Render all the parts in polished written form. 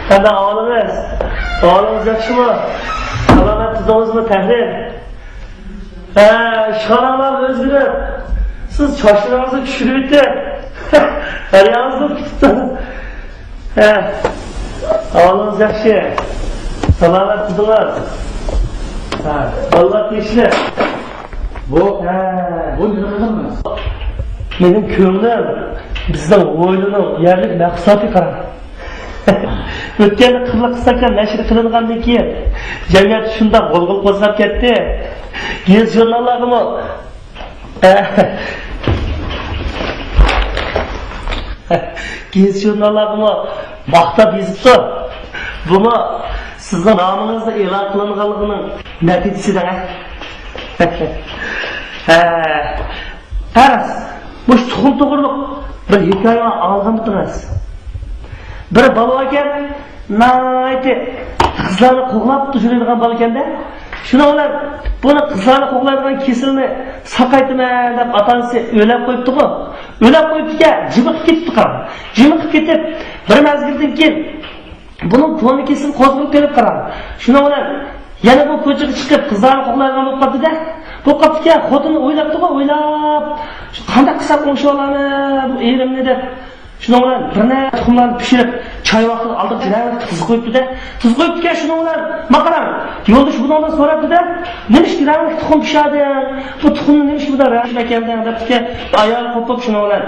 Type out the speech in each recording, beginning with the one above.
Qanday ahvolingiz? Ahvolingiz yaxshimi? Salomat tuzingizmi, Tahrir? Ishxonalar o'zgarib. Siz chochlaringizni tushirib o'tdi. Qaryangizni tutdi. Ahvolingiz yaxshi. Salomat tuzinglar. Allah tinchli. Bu nima qilamiz? Mening ko'nglim bizning o'yinning yerlik maqsadi qarab. O'tgan qilib qisqacha nashr qilingandan keyin jamiyat shunda g'ulg'ul qo'zg'ab ketdi. Gez jurnallarimi Gez jurnallarimi maqtab yozibdi. Buni sizning nomingizni e'lon qilinganligining natijasida. Qaras, bu tuxum to'g'riliq bir hikoya olganmiz. Bir bola ekan, nayti qizlarni qo'g'lab turadigan bola ekanda. Shuni ular buni qizlarni qo'g'laydigan kesilni saqaytman deb atansi o'lab qo'yibdi-ku. O'lab qo'yibdi-ku, jimiqib ketibdi qara. Jimiqib ketib, bir mazgildan keyin buning ko'ngli kesin qo'zg'alib kelib qaradi. Shuni ular yana bu ko'chaga chiqib qizlarni qo'g'laydigan bo'lib qoldi-da. Bu qopga xotini o'ylabdi-ku, o'ylab, qanday qilsam o'sha olani, bu erimni deb shuni ular birna tuxumlarni pishirib, choy vaqtida oldi jirani tuz qo'yibdi-da. Tuz qo'yibdi-ku, shuni ular maqaram. Yo'ldosh bundan so'rabdi-da, "Nima ish kiramiz tuxum pishadi? Bu tuxumni nima ish buda rashib ekandan?" debdi-ku. Ayol qo'pib shuni ular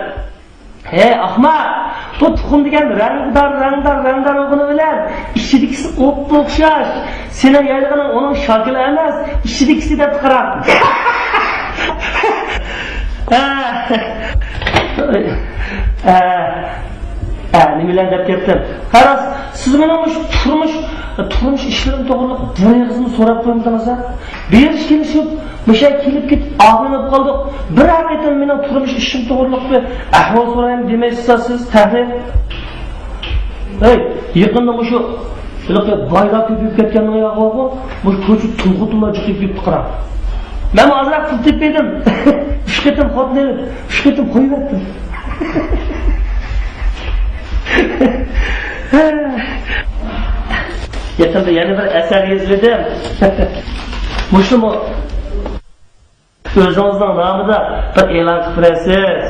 "Hey ahmoq, bu tuxum degan rangdar o'g'ini bilan ishidikisi o'xshash. Sening yaylig'ing uning shakli emas, ishidikisi deb qarab." Nimalar deb ketdim. Qaras, siz bilan turmush ishlarim to'g'riliq biringizni so'rab qo'ymidingiz-a? Berish kelishib, o'sha kelib ketib, og'rinib qoldik. Bir haqiqatan mening turmush ishim to'g'riliq bir ahvol so'rayman demaysiz siz, Tahrir. Yaqinda shu shunaqa boylar ko'payib ketgandan yo'qmi? Bu ko'cha tulg'utlar chiqib ketdi qarab. Men hozir pul tepdim. 3 qatim xotni, 3 qatim qo'yibdim. Yaqinda yana bir asar yozdim. Mushumi o'zingizning nomida bir e'lon qilib berasiz.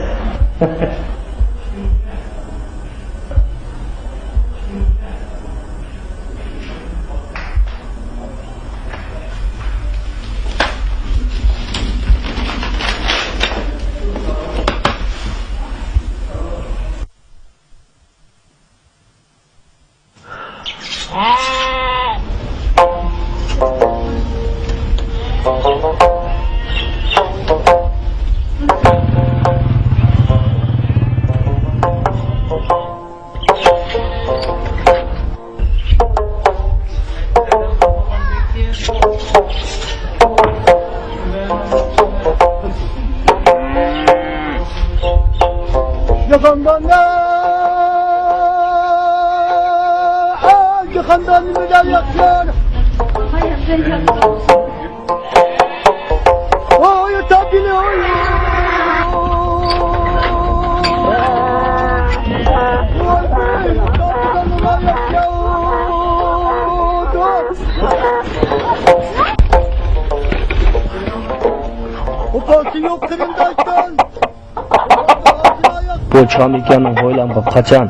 Bu Çamikan'ın hoylanıp kaçan,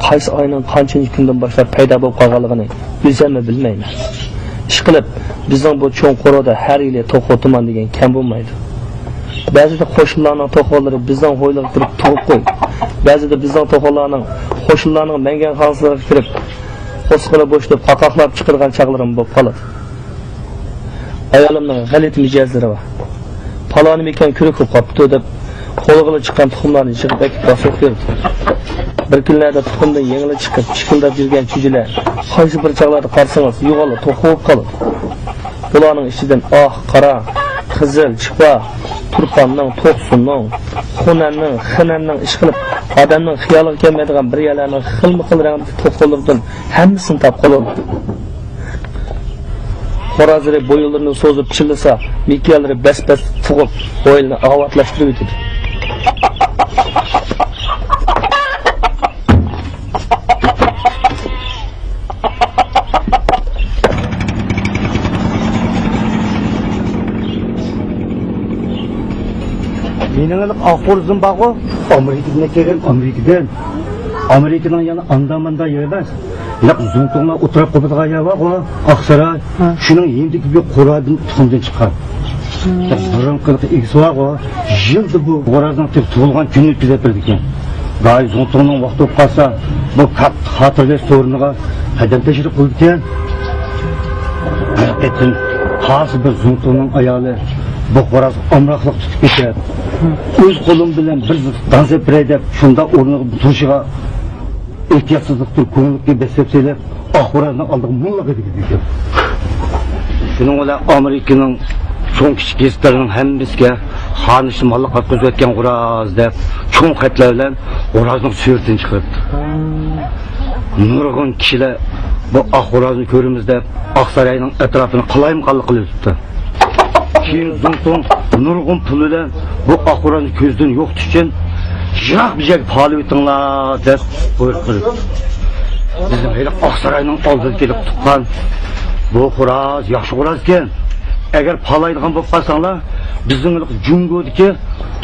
qaysi ayının qanchınchi kundan boshlab paydo bo'lib qolganligini o'zimmi bilmayman. Ishqilib, bizning bu cho'ng qoroda har yili to'q o'timan degan kam bo'lmaydi. Ba'zida qo'shinlarning to'qolari bizning hoylarga kirib tug'ib qo'ydi. Ba'zida bizning to'qollarning qo'shinlarning mengan xonasiga kirib, qo'sqini bo'shlab qaqoqlab chiqargan chaqlarim bo'lib qoladi. Ayolimning g'alit mijozlari bor. Paloni mekan kurib qopti deb qo'lg'ili chiqqan tuxumlarni chiqib ekib bosib berdi. Bir kunlarda tuxumdan yengli chiqib, chiqildab yurgan chujilar qaysi bir chaqlarda qarsangiz yo'g'olib to'qib qoladi. Bularning ichidan qora, qizil, chiqva, turqonning, to'qsunning, xunanning, xinanning ish qilib odamning xiyoliga kelmaydigan bir yalarning xilma-xil rangli to'qollardan hammasini topib qoladi. Xorazli bo'yinlarini so'zib chillasa, mikyalari bas-bas tug'ib, bo'yinni avatlashtirib o'tadi. Mening Afg'oniston bag'o Amerikadan kelgan Amerikadan yana andamanda emas. Laq Zungtonglar o'tirib qoladigan yer bor, Oqsaroy. Shuning yendiki bir qo'radan tuxumdan chiqqan. Burun qilib egisi bor, yilda bu qo'razning tug'ilgan kunini o'tkazib berdi ekan. Day Zungtongning vaqti bo'lib qolsa, bu xotirlash o'rniga qadam tashrif qildi ekan. Etin xos bir Zungtongning ayoli bu qo'raz omroqliq tutib ketadi. O'z qo'lim bilan bir dansa biray deb shunda o'rniga turishiga ehtiyotsizlikdir, ko'ngilga besib söylab, qo'razni oldiga mullaga dedi ekan. Shuning bilan Amerikaning cho'ng kichik gestlarining hammasiga xonishni molliq qatqizib o'tgan qo'raz deb cho'ng xatlar bilan qo'razning suratini chiqaribdi. Nurg'un kishilar bu qo'razni ko'ramiz deb Oqsaroyning atrofini qalayimqonlik qilibdi. Keyin Zungtong nurg'un pul bilan bu qo'razni ko'zdan yo'qotish uchun yiroq bir joyga olib o'tinglar deb buyruq qildi. Bizim hali Oqsaroyning oldiga kelib tuqqan bu qo'raz yaxshi qo'raz ekan. Agar palaydigan bo'lib qolsanglar, bizning Jungodagi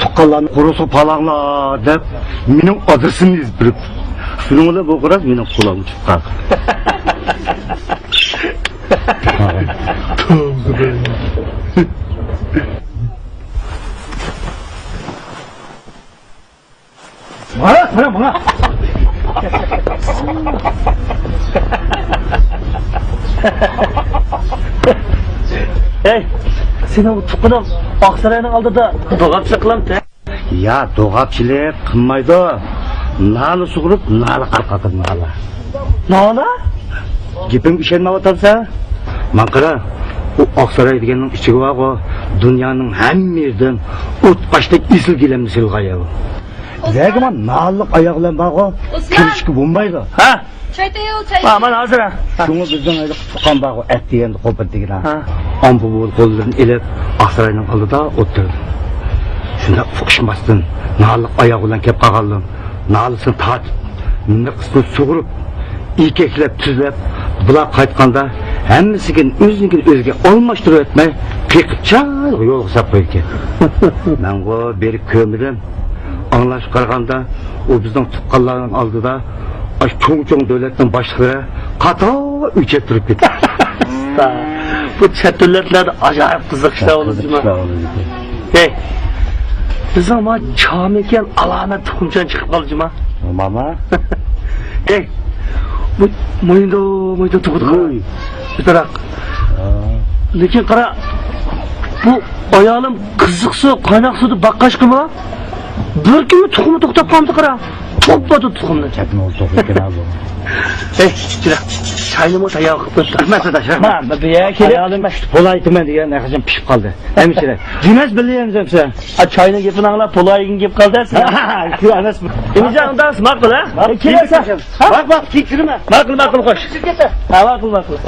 tuqqanlarni qo'rasa palanglar deb mening adresimni yozib beribdi. Shuning bilan bu qo'raz mening qo'limga chiqqan. Mana. Hey, sen bu tuqqanim Oqsaroyning oldida do'g'apchilik qilamsan. Ya, do'g'apchilik qilmaydi. Nani sug'urib, nani qarqatib nala. Nala? Gapim ishonmayapsan? Men qara, u Oqsaroy deganning ichiga bor, dunyoning hamma yerdan o'tqashlik isil gilamni silg'ayab. Zagman nalliq oyoqlar bor, kirishki bo'lmaydi. Ha? Çay tayyor, çay. Ha, mana hozir. Shunga bizning ayda tuqqan bor, at deganda qo'pit degan. Ambu bu qo'llarini elib Oqsaroyning oldida o'tirdi. Shunda fuqishmasdan nalliq oyoq bilan kelib qolgandim. Nalisini tatib, niqsni sug'urib, ikeklab, tuzlab, bular qaytganda hammasiga o'ziga almashtirib o'tmay, qiqchal yo'l hisob qo'ygan. Men bu berib ko'midim. Anlash qaraganda, u bizning tuqqanlarning oldida cho'ng davlatning boshliqlari qator o'chib turib ketdi. Bu chet davlatlarda ajoyib qiziq ishlar bo'ladi. Hey, biz ama cham ekan alamat tuxumchan chiqib qoldimi? Mama. Hey, bu mo'yinda tug'di. Bitaroq. Lekin qara, bu ayolim qiziq suv, qaynoq suvni baqqashqimi? Bir kun tuxumni to'xtab qoldi qara. To'padi tuxumni. Chakni to'xtatgan abi. Hey, jira. Çayni mı tayağı qilib Masada shaq. Ha, bu yer kelib. Ayolim polaytiman degan naqashim pishib qoldi. Hemşire. Jinas bilyapsiz sen. A çayni gapini anglab polayigin gap qoldarsiz. Shu emas. Emijandan ma'qul ha? Kelasan. Bak, tekshirma. Ma'qul qo'sh. Ha, ma'qul.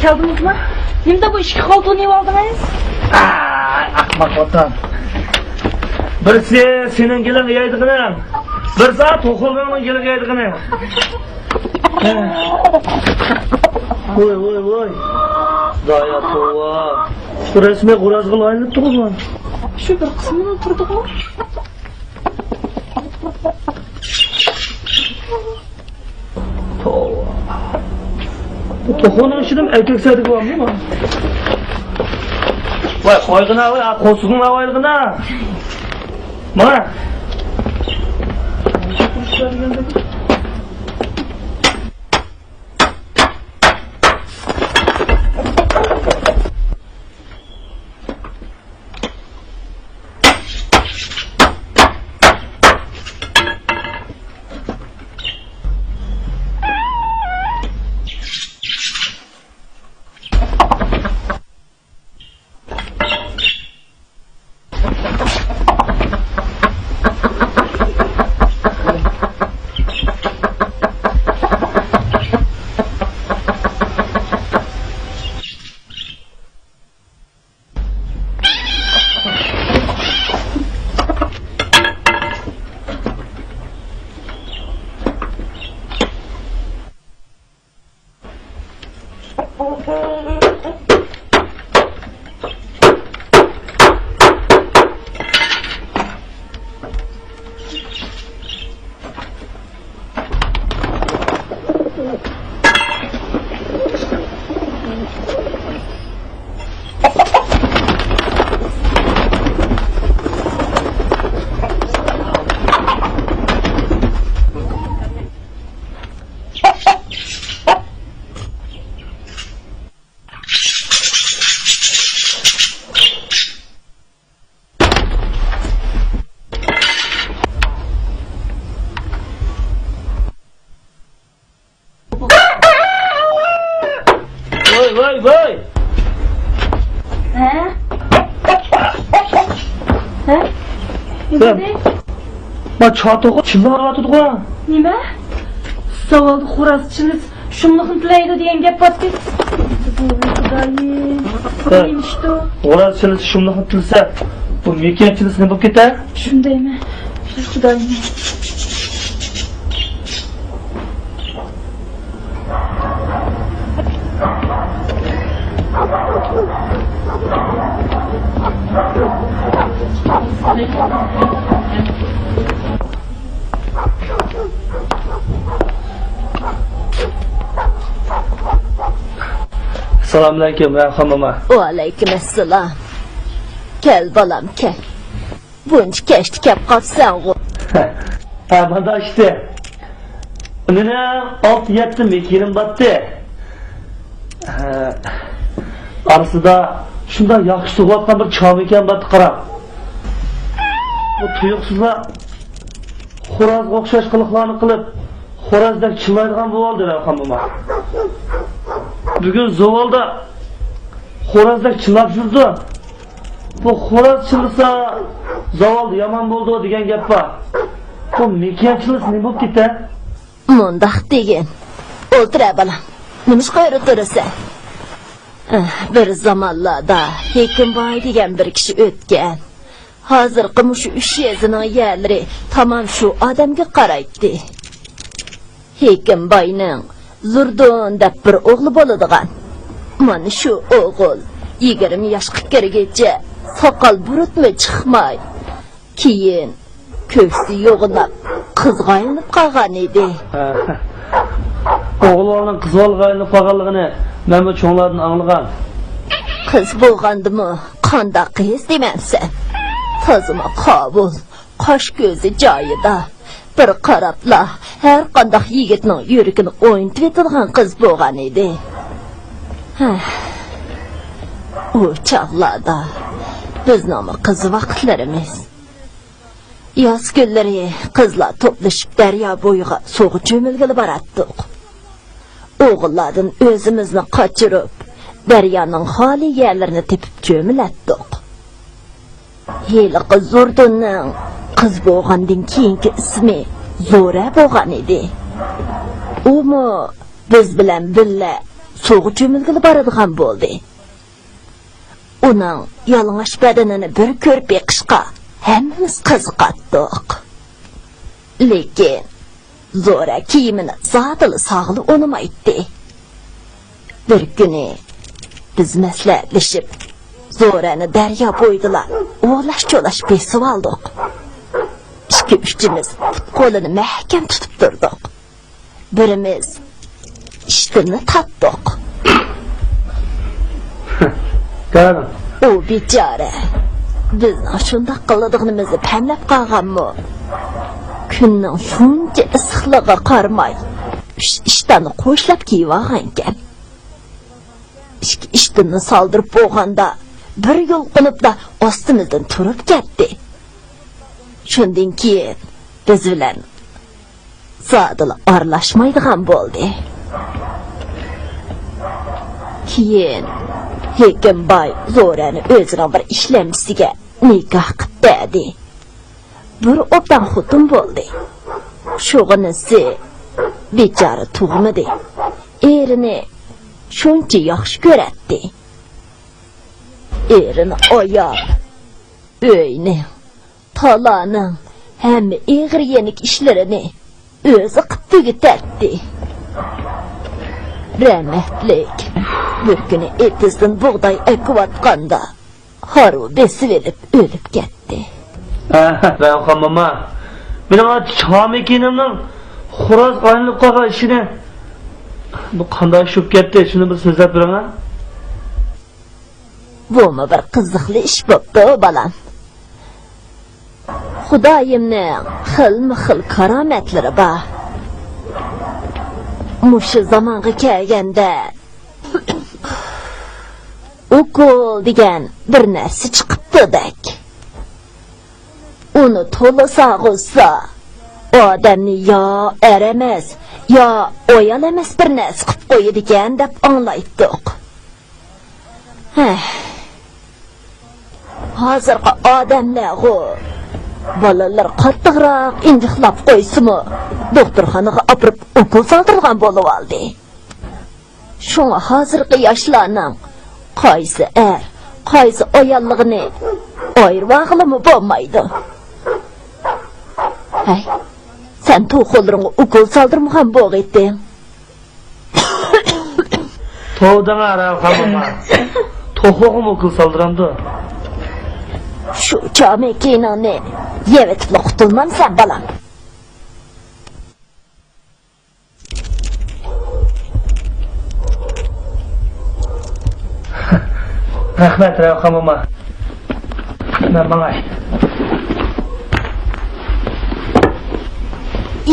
Geldiniz mi? Şimdi bu işki koltuğu niye aldınız? Akmak vatan. Birisi senin gelin yaydıgını, bir saat to'qilganning gelin yaydıgını. Voy. Daya tova. Şu resmi Qo'razg'il aylanib turibman. Şu bir kısmını oturduk mu? Tova. Bu to'qilning ichidan erkak sadik bormi? Voy, qo'yg'ina, voy, qo'sug'ing avaylig'ina. Mana. Voy. He? Ne dedi? Ma çatoqi chillayotdi-ku. Nima? Savolni xo'rozchimiz shumliqni tilaydi degan gap bor-ku. Xudoyim. Nishto? Xo'rozchimiz shumliqni tilsa, bu mekanchimiz nima bo'lib ketar? Shundaymi? Xudoyim. Assalomualaykum, Rayhon mama. Aleykümselam. Gel balam gel. Bunch keçti kep qapsan o. Ha, mana işte. Mena 6-7 mekinim battı. Arasida shunda yaxshi tug'ayotgan bir chom ekan battı qarab. Bu tuyuqsizlar xo'rozga o'xshash qiliqlarni qilib, xo'rozdek chillaydigan bo'ldi Rayhon mama. Bugun zavolda xo'rozdek chillab yurdi. bu xo'roz chilsa zavol yomon bo'ldi degan gap bor. Bu mekan chilsa nima bo'lib ketdi? Mundaq degin. O'tira balam. Nima qo'yib turasan? Bir zamonlarda Hekimboy degan bir kishi o'tgan. Hozirgi mushu 3 yezining yerlari tamam shu odamga qaraydi. Hekimboyning Zurdon deb bir o'g'li bo'ladigan. Mana shu o'g'il 20 yoshga kirgacha soqol burutmi chiqmay, keyin ko'ksi yo'g'inab qizg'ayinib qolgan edi. O'g'illarning qizg'ayinib qolganligini men bu cho'nglardan anglagan. Qiz bo'lgandimi, qanday qiz demansan? Tozima qabul, qosh ko'zi joyida. Bir qarabla har qanday yigitning yuragini o'yintib etadigan qiz bo'lgan edi. O chaqlarda bizning qiz vaqtlarimiz. Yoz kunlari qizlar to'plashib daryo bo'yiga so'g'i cho'milgili boratdik. O'g'illardan o'zimizni qochirib, daryoning xoli yerlarini tepib cho'milatdik. Heliqi Zurdunning qiz bo'lgandan keyingi ismi Zo'ra bo'lgan edi. Umi biz bilan birga so'g'i cho'milgili boradigan bo'ldi. Uning yalang'och badanini bir ko'rib yiqishga hammamiz qiziqdik. Lekin Zo'ra kiyimini zotili sog'li unimaydi. Bir kuni biz maslahatlashib Zo'rani daryo bo'yidilar o'g'lash-cho'lash besib oldik. Ikki-uchimiz qo'lini mahkam tutib turdik. Birimiz ishtimni tatdik. Qaradim. O bechora bizni shunday qiladiganimizni pamlab qolganmi? Kunning shuncha issiqligiga qaramay, ishdan qo'shlab kiyib olgan ekan. Ishtimni soldirib bo'lganda bir yulqinibda ostimizdan turib ketdi. Shundan keyin biz bilan zodila aralashmaydigan bo'ldi. Keyin Hekimboy Zo'rani o'zining bir ishlamchisiga nikoh qilib berdi. Bir o'pdan xotin bo'ldi. Shug'inisi bechora tug'madi. Erini shuncha yaxshi ko'radi. Erini oyoq, uyni, talaning hamma eg'ir yenik ishlarini o'zi qilib tugatdi. Rahmatlik bir kuni etizdan bug'doy ekayotganda haru besib elib o'lib ketdi. Rayhon mama, mening chomikinimning xo'roz aynib qolgan ishini bu qanday shub ketdi, shuni bir so'zlab beraman. Bu bir qiziqli ish bo'pti, balam. Xudoyimning xilma-xil karomatlari bor. Mushu zamonga kelganda ukol degan bir narsa chiqibdi-dak. Uni to'lasa g'ussa odamni yo eramas, yo o'yal emas bir narsa qilib qo'yadi ekan deb anglaydik. Hozirgi odamlar bolalar qattiqroq injiqlab qo'ysimi, doktorxonaga olib ukol soldirgan bo'lib oldi. Shunga hozirgi yoshlarning qaysi qaysi oyalligini ayirvag'ilimi bo'lmaydi. Sen to'qollarga ukol soldirmagan bo'g'etding. To'danga Rayhon to'qog'im ukol soldiramdi. Shu chomekinani yevetib qutulmamsan balam. Rahmat Rayhon mama. Men mangay.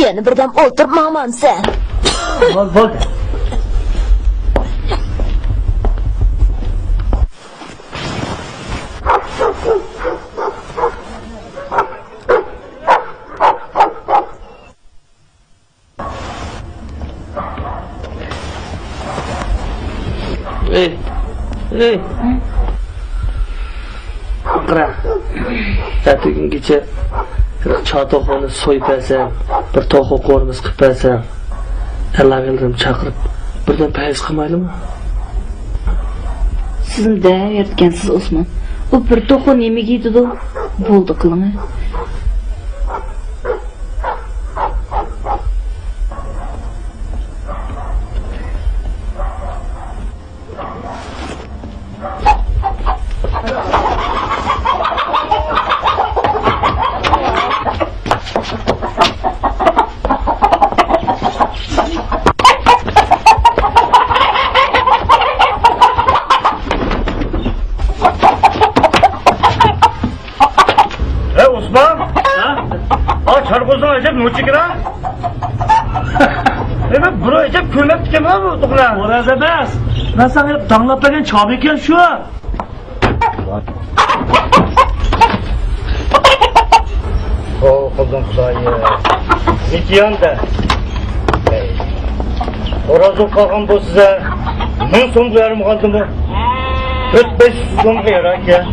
Yana birdan o'tirmaman sen. Bo'ldi. Ertesi gün gece çağ tohumunu soyup versen, bir tohum korumuz kıp versen, Allah gelirim çakırıp, birden payız kılmaylı mı? Sizin de ertkensiz Osman. O bir tohum yemek yedi de buldu kılını. Osman! Ha? Çarkozdan acaba ne çıkıyor? Evet, buraya acaba kürmek dikemez mi dokuna? Orası emas. Ben sana hep damlap bergen çabuk eken şu. O kızım Xudoyi. Ne diyorsun da? Orazı kalkan bu size 1000 so'm verim kaldı mı? 4-5 so'm yarak ya.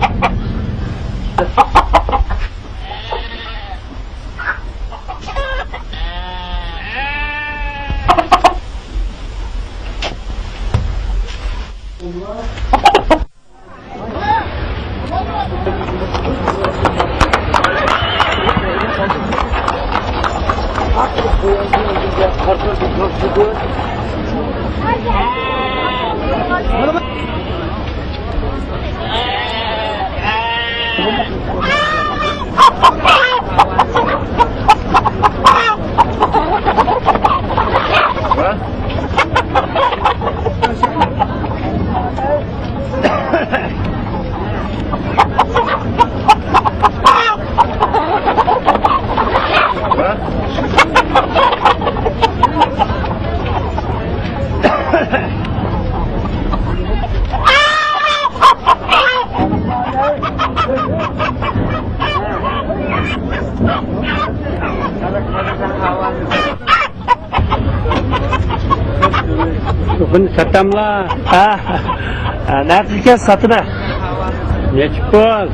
Bunu satamla. Ha. Nerede iken satına? Ne çıkıyor?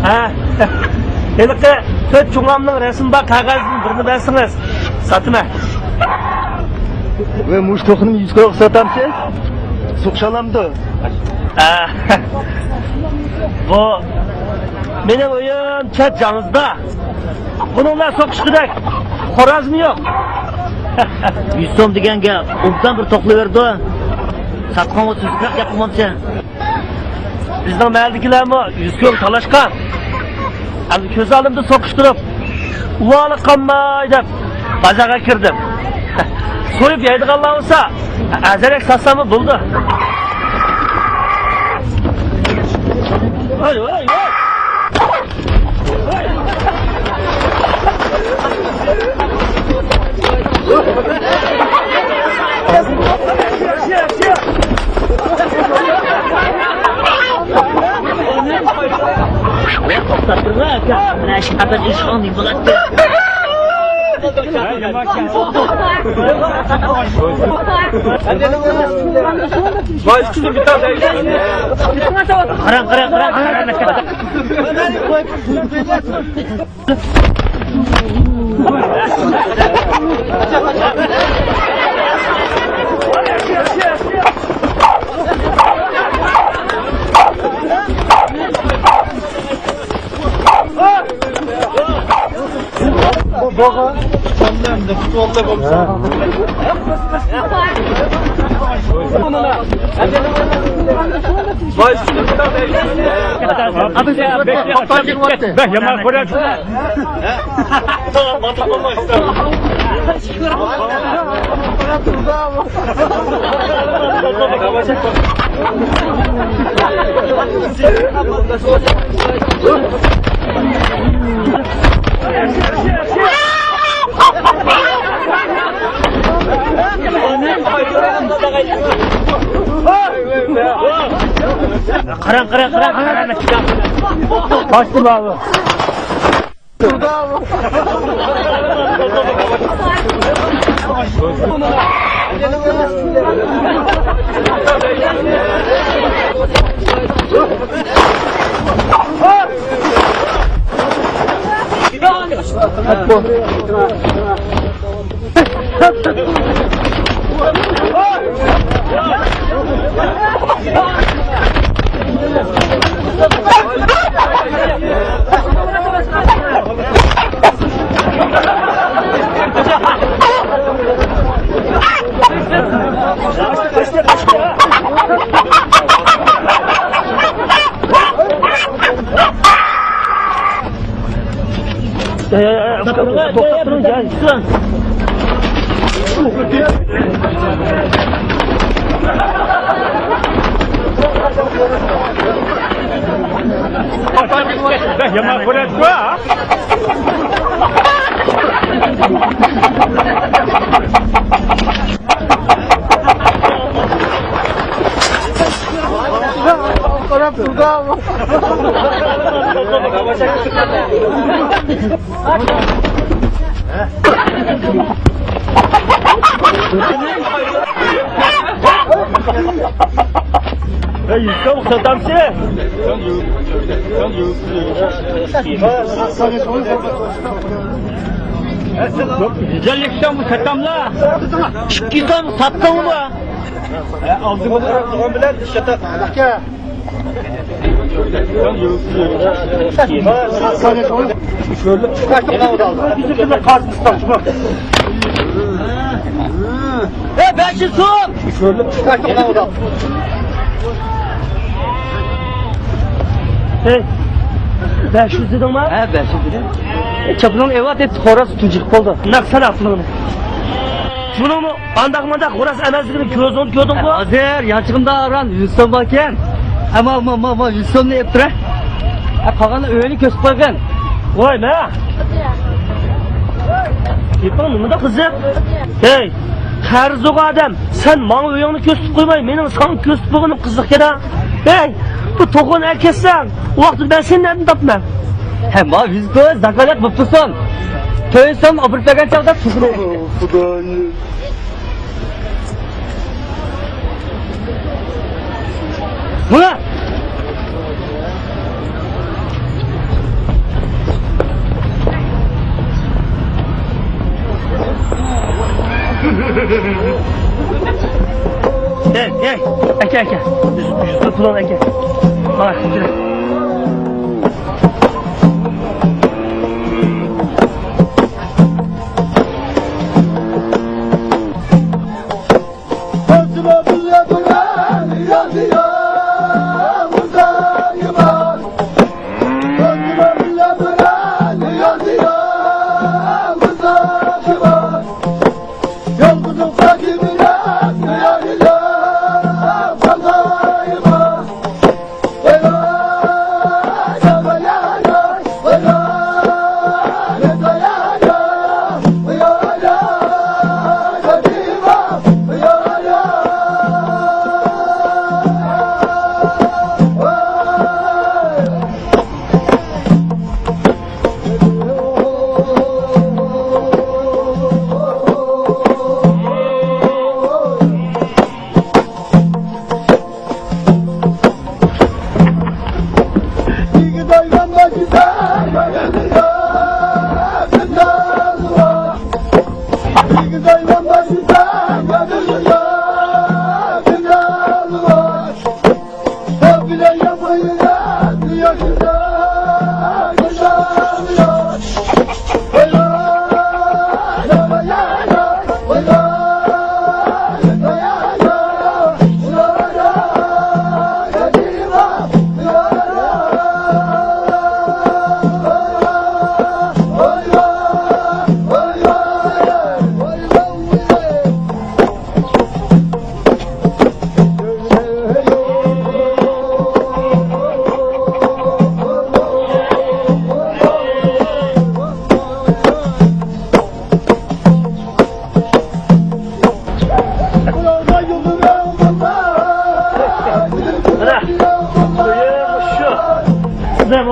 Ha. Elike töt çuğamның resim bak kağızın birini versiniz. Satına. Ve muş tohunum 100 kırık satamsın. Sokşalamdı. Ha. Bu benim oyun çet canınızda. Bununla sokuşkıdak. Horaz mı yok? 100 so'm degan gap. Obdan bir to'qlayverdi. Satqon 30 yapmoqchi. Bizning mahaldagilarmi 100 ko'm talashgan. Endi ko'z oldimda so'qishtirib, uvoli qolmay deb bazaga kirdim. So'yib yeydiganlar bo'lsa, azarak satsam bo'ldi. Voy voy voy. Mana shu qadar ish qildik bo'ladi. Voy ikkinchi bitta Qarang, qarang, qarang. Boğa, senden de futbolda komsa. voy ikkinchi bitta Ben yaman koyar. Tamam, mantık olmak istedim. Qarang, qarang, qarang. Kaçtı abi. Doktorun gel. Yaman kuret gua. Yusuf satamsi. Güzellikten bu satamla. Çıkkıdan sattın mı? Aldım onu bilen şatak. Şöyle kaçtı da aldı. Bizim de kasmışlar şuna. Ben şimdi son. Şöyle kaçtı da aldı. Hey. 500 dedim mi? He 500 dedim. Çapının evat et xoras tuncuk oldu. Naksana bunu. Şunu mu andak xoras emezligini ko'rding ku? Hozir yachig'imda aran Yusuf ekan. Ama Yusufni ep tura. Qolgani uyini ko'sib qo'ygan. Voy ma. Yepon nimada qizim? Hey, qarzoq odam, sen menga uyingni ko'rsatib qo'ymay, mening sana ko'rsatib qo'yganim qiziq-da. Hey, bu to'g'on akassan, vaqtida ben sendan topman. He ma Yusuf zakalat bo'psan. To'ysam obir bergan chog'da tushirib. Xudoyim. Buna Hey, aka. Yusuf pulun aka. Bak, şurada.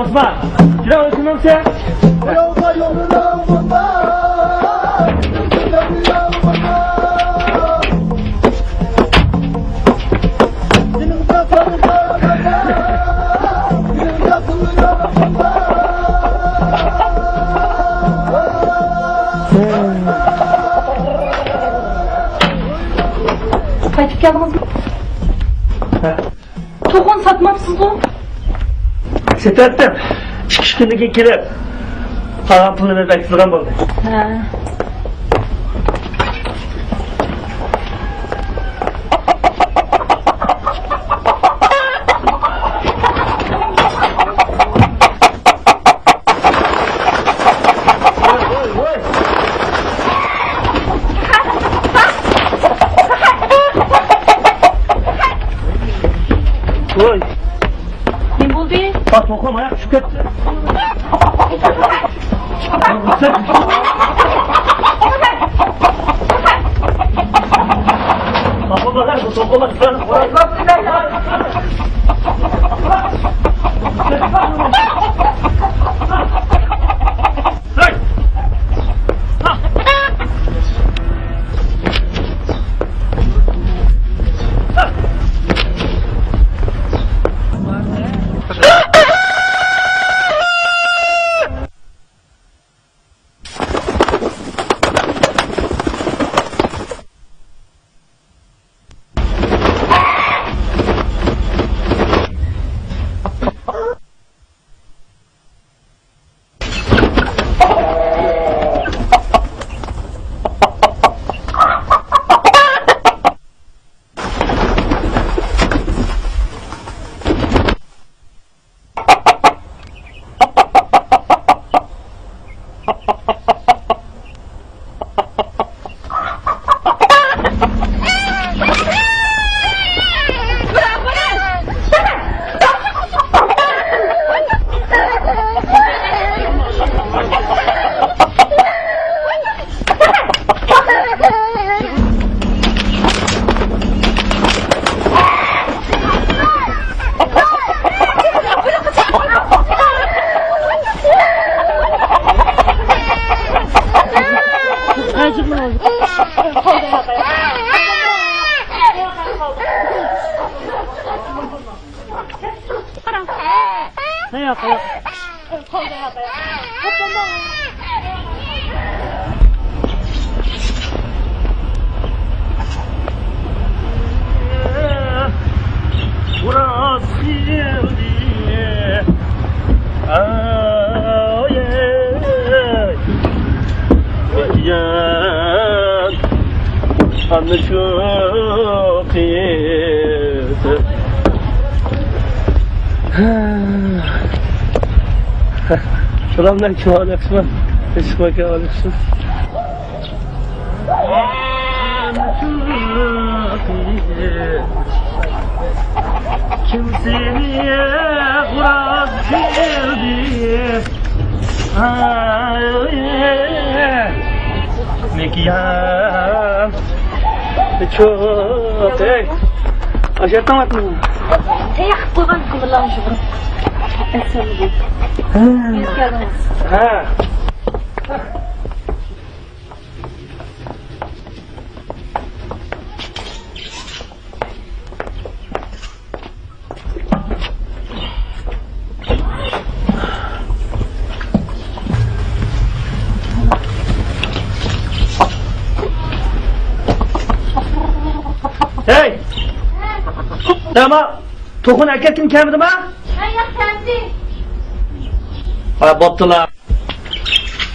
Osman, şuraya oturmam sen. Yetip geldiniz mi? To'g'on satmapsiz bu. Setettim. Chiqish kuniga kelib, qolgan pulni bermoqchi bo'lgan bo'ldi. Ha. Voy, Ne bo'ldi? bak to'qim oyoq tushib ketdi. Selamünaleyküm aleyküm. Teşekkür aleyküm. Kimseye kuraz girdi. Mekiyan çok aşağıdan atma. Teyaq qo'ygan qimirlarni shu. Assalomu Ha. Hey! Tamam. To'qin aka kim kelmadimi? Teyaq keldi. Ha, bo'ptilar.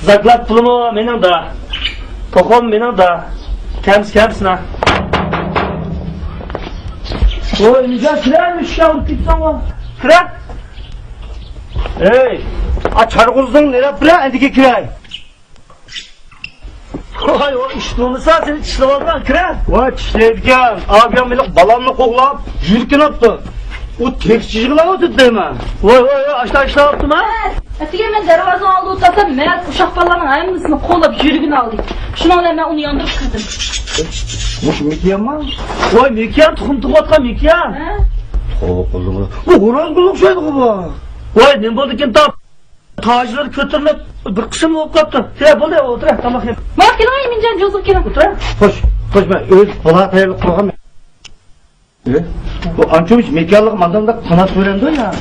Zaklab pulimi mening da. To'qim mening da. Kamsina. Voy, nega kiraymi shu olib ketsan va? Kira. Hey, çargızdın nereye bile endiki kiray. Voy, o ish bo'lmasa seni tishlab olgan kira. Vay çişleyken, abiyam bile balamını koklap, yürükken attı. O tekçiciler ötüdü değil mi? Voy, ashla ishlabdimi? Atiga men darvozani oldida o'tirsam, men uşaq balalarning hammasini qo'llab yurgini oldik. Shuni bilan men uni yondirib kirdim. Muş Mekiyan mı? Voy, Mekiyan tuxum tug'ayotgan Mekiyan. Bu Horaz kılık şeydi bu. Voy, nima bo'ldi ekan top? Tojlar ko'tarilib bir qism bo'lib qolibdi. Sen bo'ldi, o'tir, tomoq yeb. Bak keling, menjan jo'zib keling. O'tir. Hoş ben öz bala tayarlık kurağım. Bu ançoviç Mekiyanlık mandalında kanat öğrendi ya.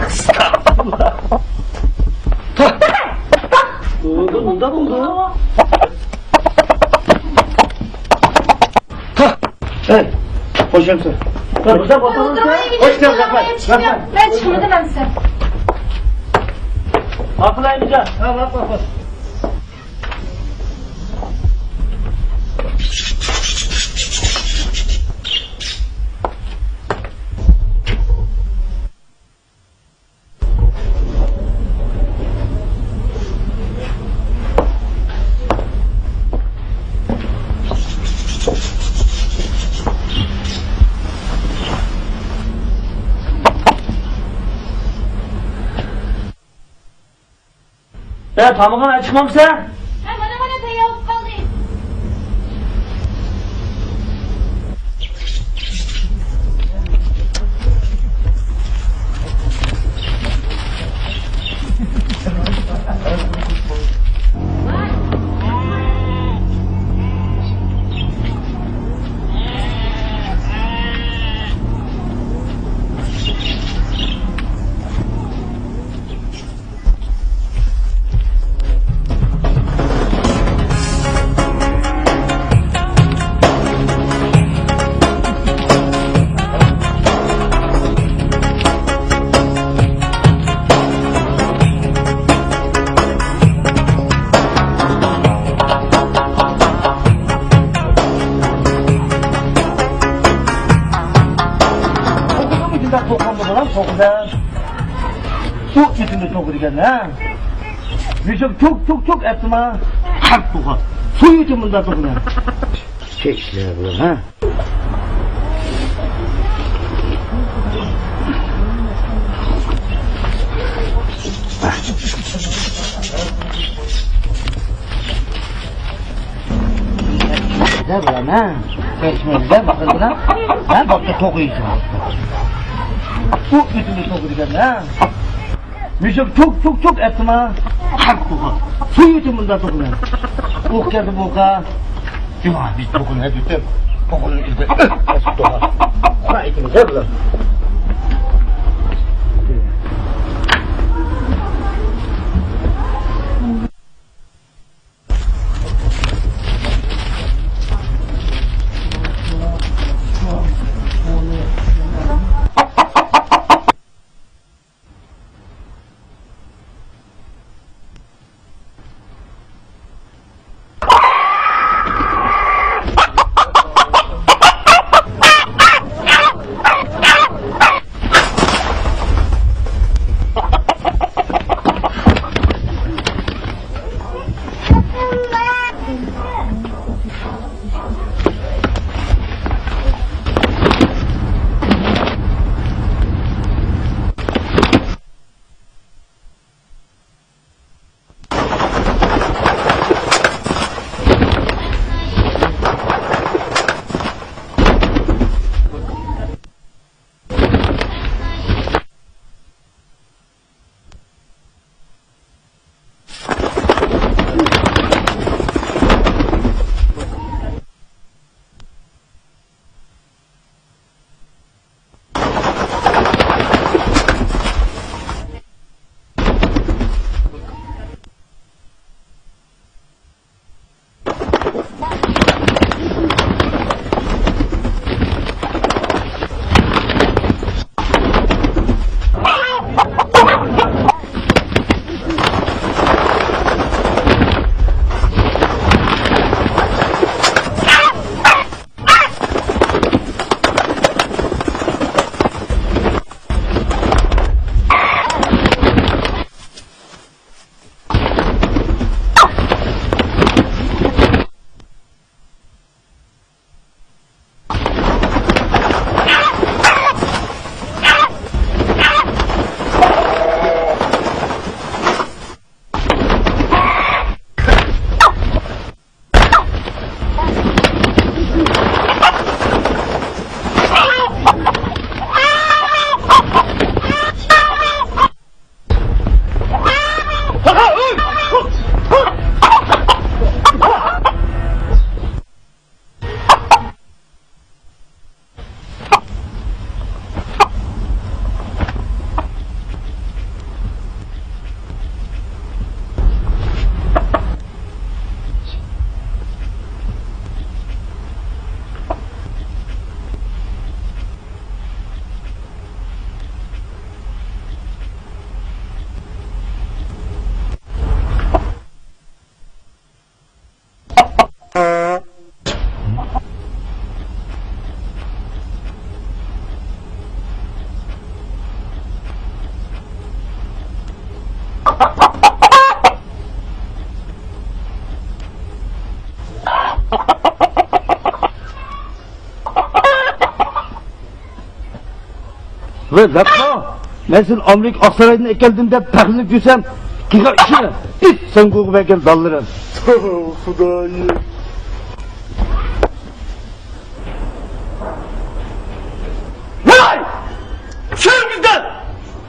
Estağfurullah. Bunda buldu. Hey, Koşamsın. Burada boşalırsa. Hoş geldin Rahmet. Ben çıkımı demem size. Akılayınca. Ha bak. Pamuk'un çıkmamsa? Bana teyavuz kaldı. Çok içinde çok diken ha. Yusuf çok etme. Kalk tuğa. Su yutumunda tuğuna. Şey işler bu ha. Ne bu lan ha? Geçmeyince bakın buna. Ben bakta çok iyisin. Bu yüzünde çok diken ha. Yusuf çok etme. Kalk tuğa. Su yutumunda tuğuna. Oh geldi boka. Cuma biz bugün hep yutup. Bugün ilde. Nasıl tuğa. Ona ikimiz hep lan. Ve yapma. Ben senin Amerika Aksaray'dan geldiğimde taklit yüzsem, kika işine, it sen koku belki dallarım. Hudayı. Vay! Şöyle bizden!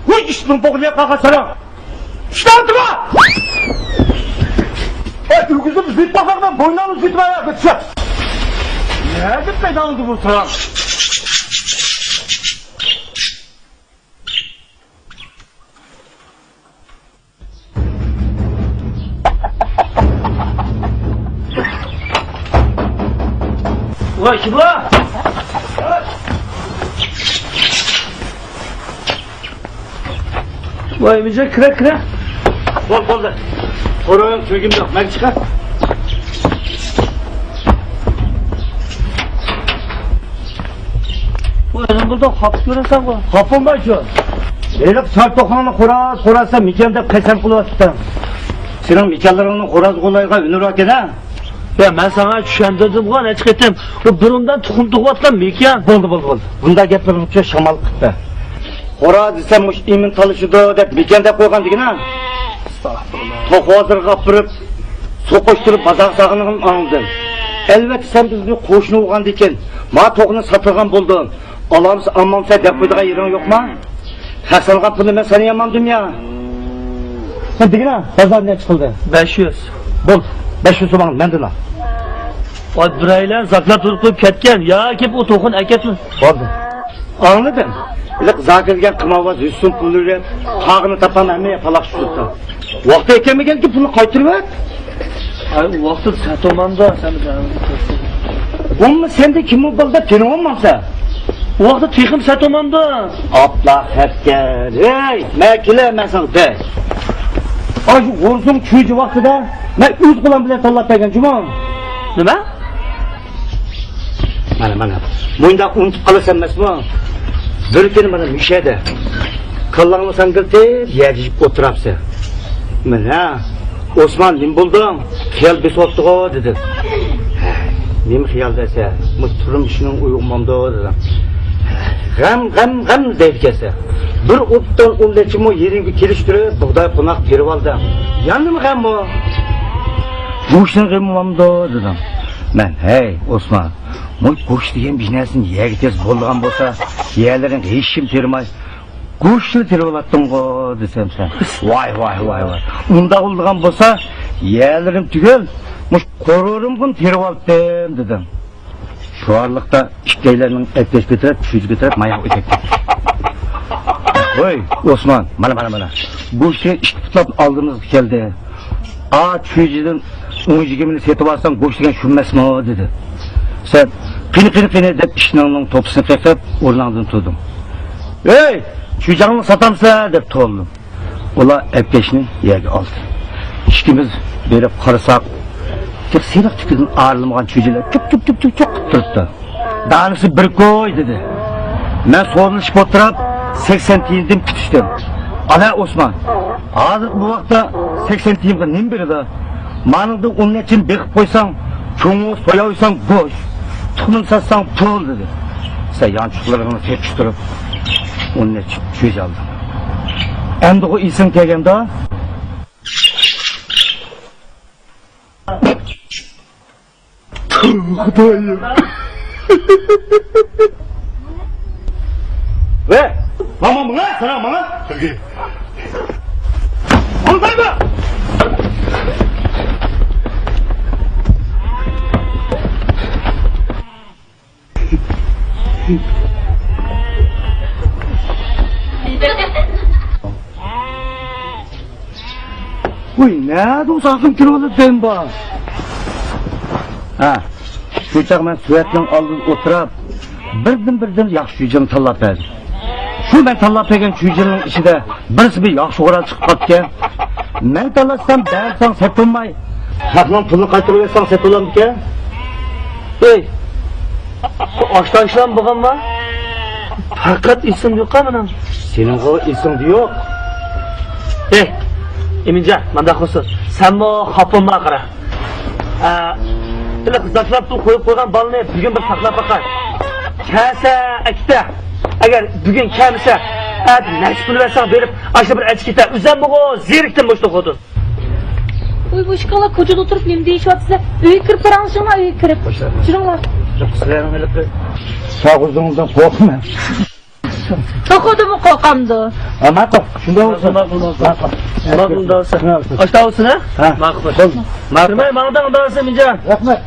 Bu işin boğuluya kalkasana! İşte altıma! Ülküzüm züt bakardan boynağını züt bayağı götürse! Nerede pedaldı bu sana? Ulan kim la? Vay Emircan kıra. Bol da. Oraya sögüm yok. Ben çıkar. Bu önüm burada hap görürsen bu. Kapım var şu. Elip sart tokanını kurarsa mikende kesem kulu attım. Senin mikenlerini kuraz kolayga ünür hak eder. Ya ben sana düşendirdim ulan ne çıkarttım. O burundan tukum tuğatlan miken. Boldu. Bunda geplerim uçuyor şamal kıttı. Kuraz desem uç imin talışıdı dep mikende koygan digin ha. Toku hazır kapırıp, sokoşturup bazak sağınığın anıldın. Elbette sen bizni koşunu uğan diken, ma tokunu satırgan buldun. Allah'ım ammam sen dep koyduğun yerin yok mu? Hasanlığa bunu ben seni yamandım ya. Sen digin ha, bazar ne çıkıldı? 500. Bol, 500 soğan mendil al. Ay bireyler zakla durup koyup ketken. Ya kep o tokun eketsin. Oldu. Anladın? İlk zakirgen kımavaz üstün pulluyla tağını tapan emmeye falak şuttu. Vakti eklemegen ki bunu kaytırıver. Ay vakti satomanda sen de Onun sende kim oldu tenin olmamsa? o vakti tekim satomanda. Abla hep gel. Hey, mekile mesan de. Ay şu vursun çüyücü vakti de. Ben üç kulağım bile tallat pegen cuma. Nime? Bana. Bunda unutup kalırsam mesma. Bir kere bana müşe de. Kallağımı sen gırtır, yercik oturapsa. Ben ha, Osman nim buldum, xiyal bes ottuğu dedim. Nim xiyal dese, mutlum işinin uyumamda dedim. Gam deyip kese. Bir ottan onleçim o yerini keliştirip, buğday konak terip aldı. Yandım gam o. Bu işin gımamda dedim. Ben hey Osman, bu kuş diyen bir nesin yeğites bolgan bolsa, yerlerin hiçim termay. Kuşlu terip alattın go desem sen. Vay. Unda olduğun bolsa, yerlerim tügel, muş korurum kun terip alttım dedim. Şu arlıkta işkeylerinin etleş götürüp, çüz götürüp, mayak ötekti. Oy Osman, bana. Bu işe işte tutup aldığımız geldi. Çüzcüdün 10-20'ni setip alsan, koş degen şunmesme o dedi. Sen kini dep işinin topusunu kekep, orlandın tutdum. Hey! Çüzcağını satamsa dep toldum. Ola epkeşini yerge aldı. İşkimiz verip karısak, tek seyrek tüküdün ağırlımağın çüzcüler çok kıptırıptı. Dağınısı bir koy dedi. Ben soruluşup oturup 80 tiyindim kütüştüm. Ala Osman, hazır bu vakta 80 tiyinge nem beri da? Manıldı onun için bekip koysan, çoğunu soyaysan boş, tuğunun satsan pul dedi. Sen yançıklarını tepiştirip, onun için çöz aldım. Hem de o isim kelgende, Hudayım. Ve, mama mı lan sana mama? Anladın mı? Uy, nerede o sakın kilolı demba? Ha, şu çak ben süvetlen aldın oturup, birden yaxşı yücünü tallap verdim. Şu ben tallap vergen yücünün içinde birisi bir yaxşı oral çıkıp katken, ben tallatsam dersen set olmay. Haklan pulu kaytırıversen set olan bir ke? Hey! Açtan işlem bağım var. Fakat isim yok ha Senin o isim yok. Hey! Emincan, manda xusus. Sen bu hapımla qara. Zaklab koyup koygan balını bugün bir saklap bakar. Kasa akta Agar bugun kelmasa, next kuni versan berib, aşağı bir etiketler. Üzem bu zeriktim boşta koydun. Uy bu şkala koçada oturup nem deyişyapsizlar. Uyga kirib qarangizlar, uyga kirib. Juringlar. Sizlarning ilib sog'izingizdan qo'rqma. To'xtadimi qo'rqamdi. Ma'qul. Shunday bo'lsin. Ma'qul davsa. Oshta olsin ha? Ma'qul. Ma'qul. Ma'qul davsa Minjon. Rahmat.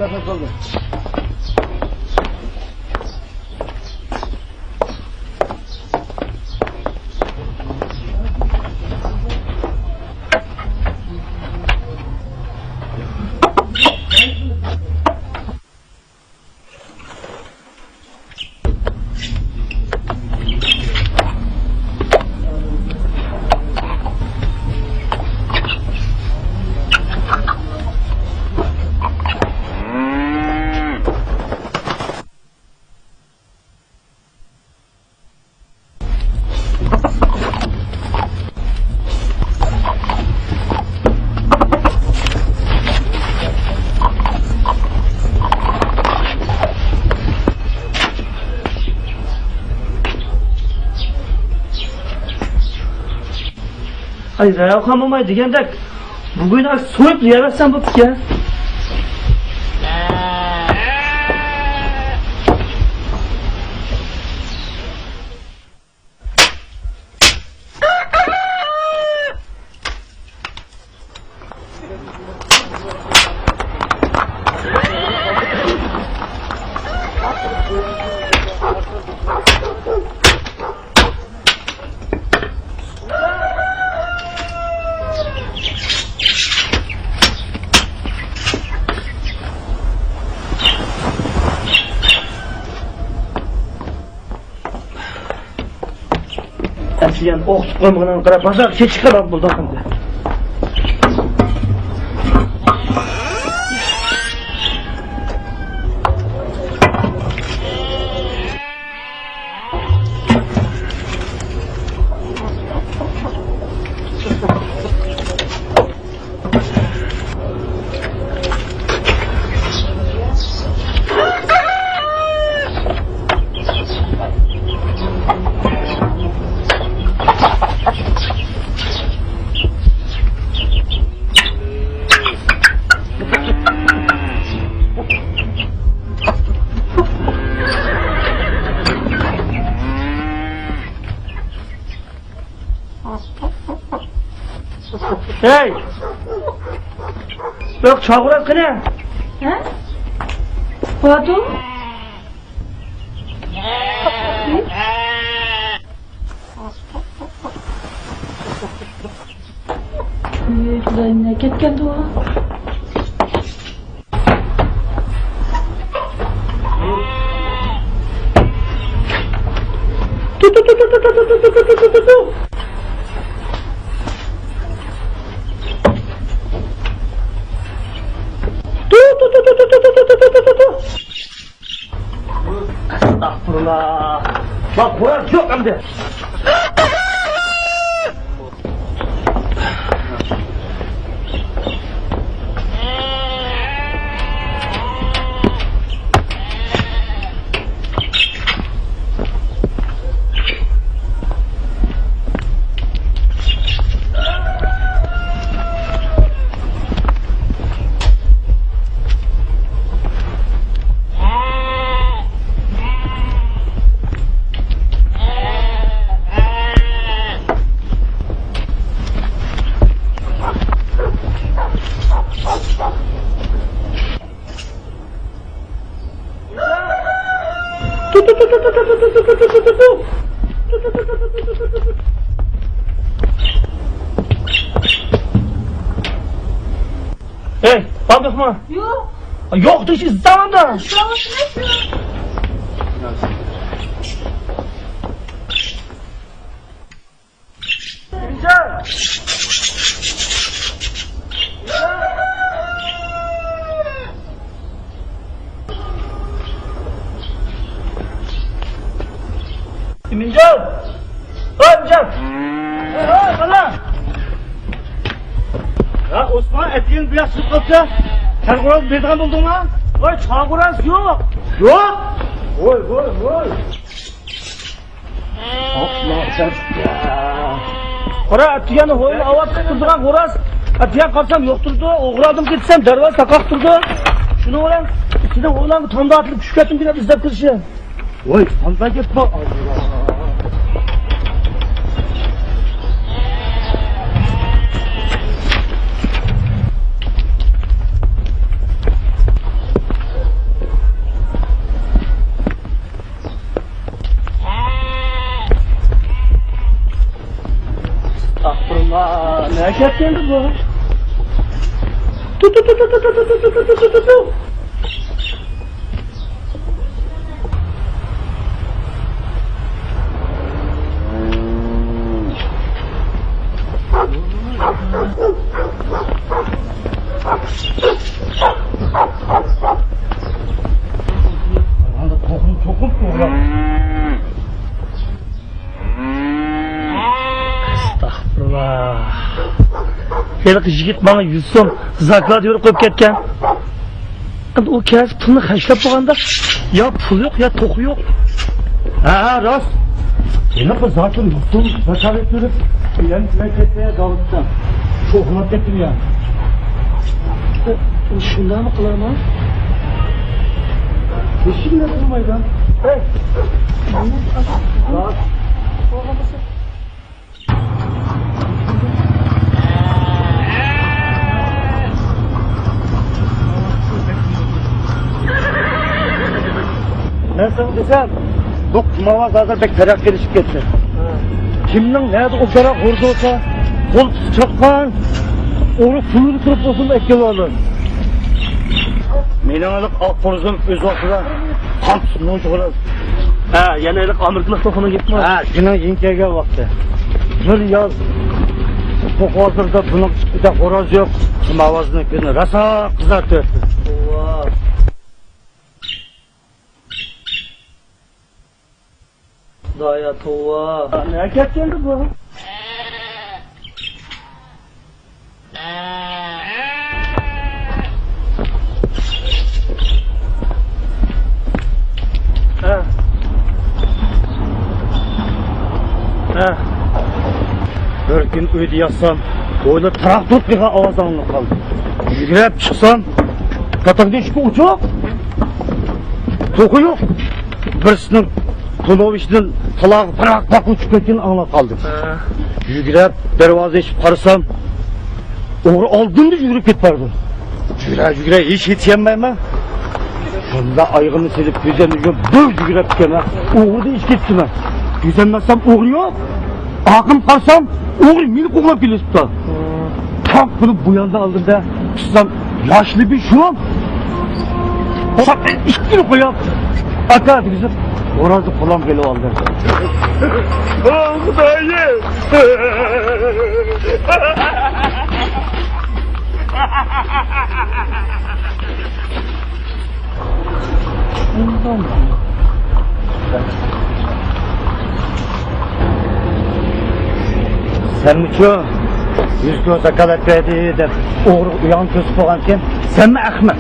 Ay rayokhan bo'lmaydi deganda bugun so'yib yeyversan bo'pti-ku. Sen ok tutmadan kadar pazar çıkarım buradan şimdi. Hey! Yok çağırak ne? He? Badu? Xudoyim ne ketgandi u? Estağfurullah. Bak Kur'an yok hem de. Hey, bakma mı? Yok. Yok dışı zamanda. Güzel. Minjon! Oy Minjon! Oy, qala! Ya Osman etin bu yaxshi qilsa, Çağuraz bergan bo'ldingmi? Voy, Çağuraz yo'q. Yo'q? Voy. Qara atiyani hoyni avaz qilib turgan xo'roz. Atiyan qarsam yo'q turdi, o'g'radim ketsam darvoza taqoq turdi. Shuni bilan ichida o'g'lan tomda atilib tushib ketdim deb izlab kirishdi. Voy, tomda ketdi. Astagfirullah, ne ketdi bu? Tu. Heliq yigit bana 100 so'm zaklat yurib qo'yib ketgan. Endi u kasb pulni xashlab bo'lganda, yo pul yo'q, yo to'q yo'q. Ha, rost. Yana bir zaklat yurdim, zaklat yurib, yana ketdi Davuddan. To'qnab ketdim ya. Shundami qilaman? Hech kimlar bo'lmaydi. Hey. Ben sana desem, bu mavaz hazır pek terak gelişip geçti. Kimden nerede o kadar hurdu olsa, kol çakman, onu pulunu kırıp olsun da etkili olur. Meylanlık alt polizim öz vakıda kan tutunduğun çoğulur. Ha, yana elik amirkilik to'qini gitme. Ha, şuna yinkege vakti. Bir yaz, bu hazırda bunun bir de horoz yok. Mavazını gözüne rasa kızartıyor. Allah. Daya tova. Ne ketdi bu? Bir gün uydu yatsam, oyla traktör bir avaz alınıp kaldı. Yürüyüp çıksam, katak değişik uçak. Toku yok. Birisinin Tunoviç'nin kulağı bırak uçup kettiğini anla kaldım. Yürüyüp dervazı içip karısam, oğru aldım da yürüyüp git vardı. Yürüyüp hiç yetişemem ben. Sonunda ayağımı silip düzenli böyle yürüyüp gitmem. Oğru da hiç gitmem. Düzenmezsem oğru yok. Akım kalsam oğru minik oğlan bilip tutar. Tam bunu bu yanda aldım da tutsam yaşlı bir şuam. Bak işkini koyam. Hatta bizim orası kolam geliyor aldı. Oh dayı. Sen mi şu? Yüz göz akalet verdi de oğru uyan kösüp olanken sen mi Ahmet?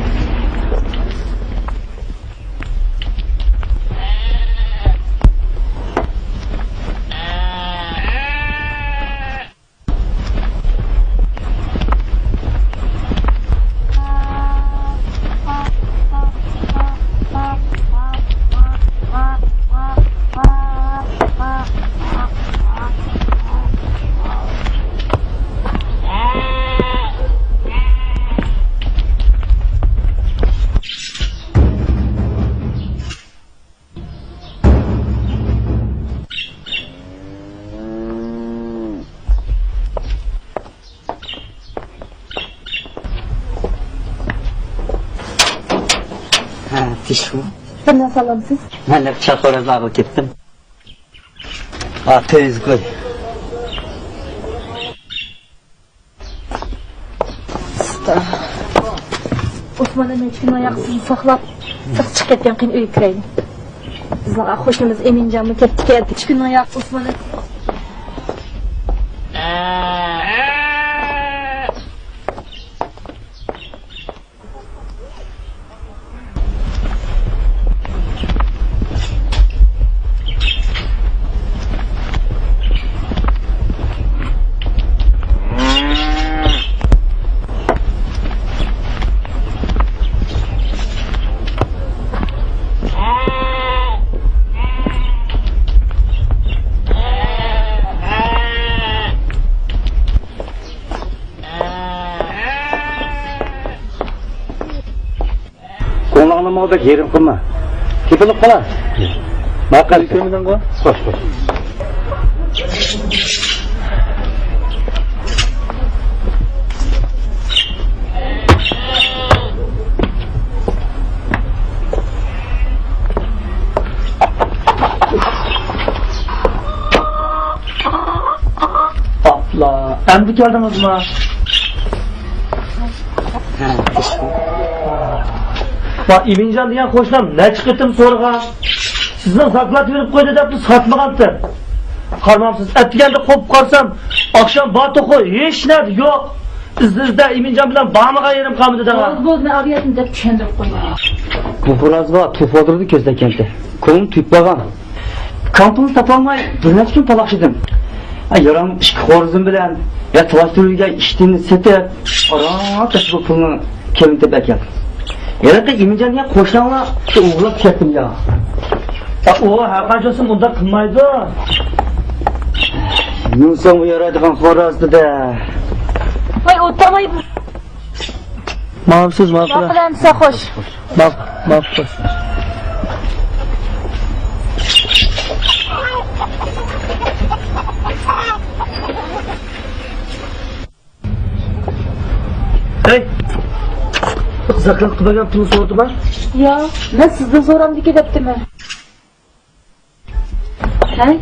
Pişman. Sen nasıl alamsın? Ben de çakorazlarla gittim. Tez koy. Osman Emeçkin ayaksızı saklap, sık çık etken kıyın öyle kireydi. Bizler hoşumuz Emincan'la kettik geldik. 3 gün ayak Osman anlamağı bek yerim kılma. Kipılıp kala. Makal. Kömürden koy. Koş koş. Apla. Endi geldiniz mi? Bak İmincan diyen koşlam ne çıkıttım soruğa? Sizden saklat verip koydu da bu satmağantı. Karmamsız ettigende kop karsam akşam batı koy hiç ne yok. İzlizde İmincan bilen bağımığa yerim kalmadı da. Boz boz ben arıyatım dep düşündürüp koydum. Bu biraz var, tüp olurdu közde kente. Kolum tüp bağam. Kampını tapalmay, bir neçe gün palakşıdım. Yaram korzum bilen, ya tuvaştırırken içtiğini sete, araa taşı bu pulunu kevinte bekel. Yarada İmincan ya koşanla uğurlap çektim ya. O her kancasın bunda kılmaydı. Yunsan bu yaraydıgan xorazdı da. Ay otamay bu. Mağımsız mağfıra. Bakılansa hoş. Mağfıra. Hey! Zaklat kılagan pulu sordu ben. Ya ben sizden soram dike deptim ben. Hey,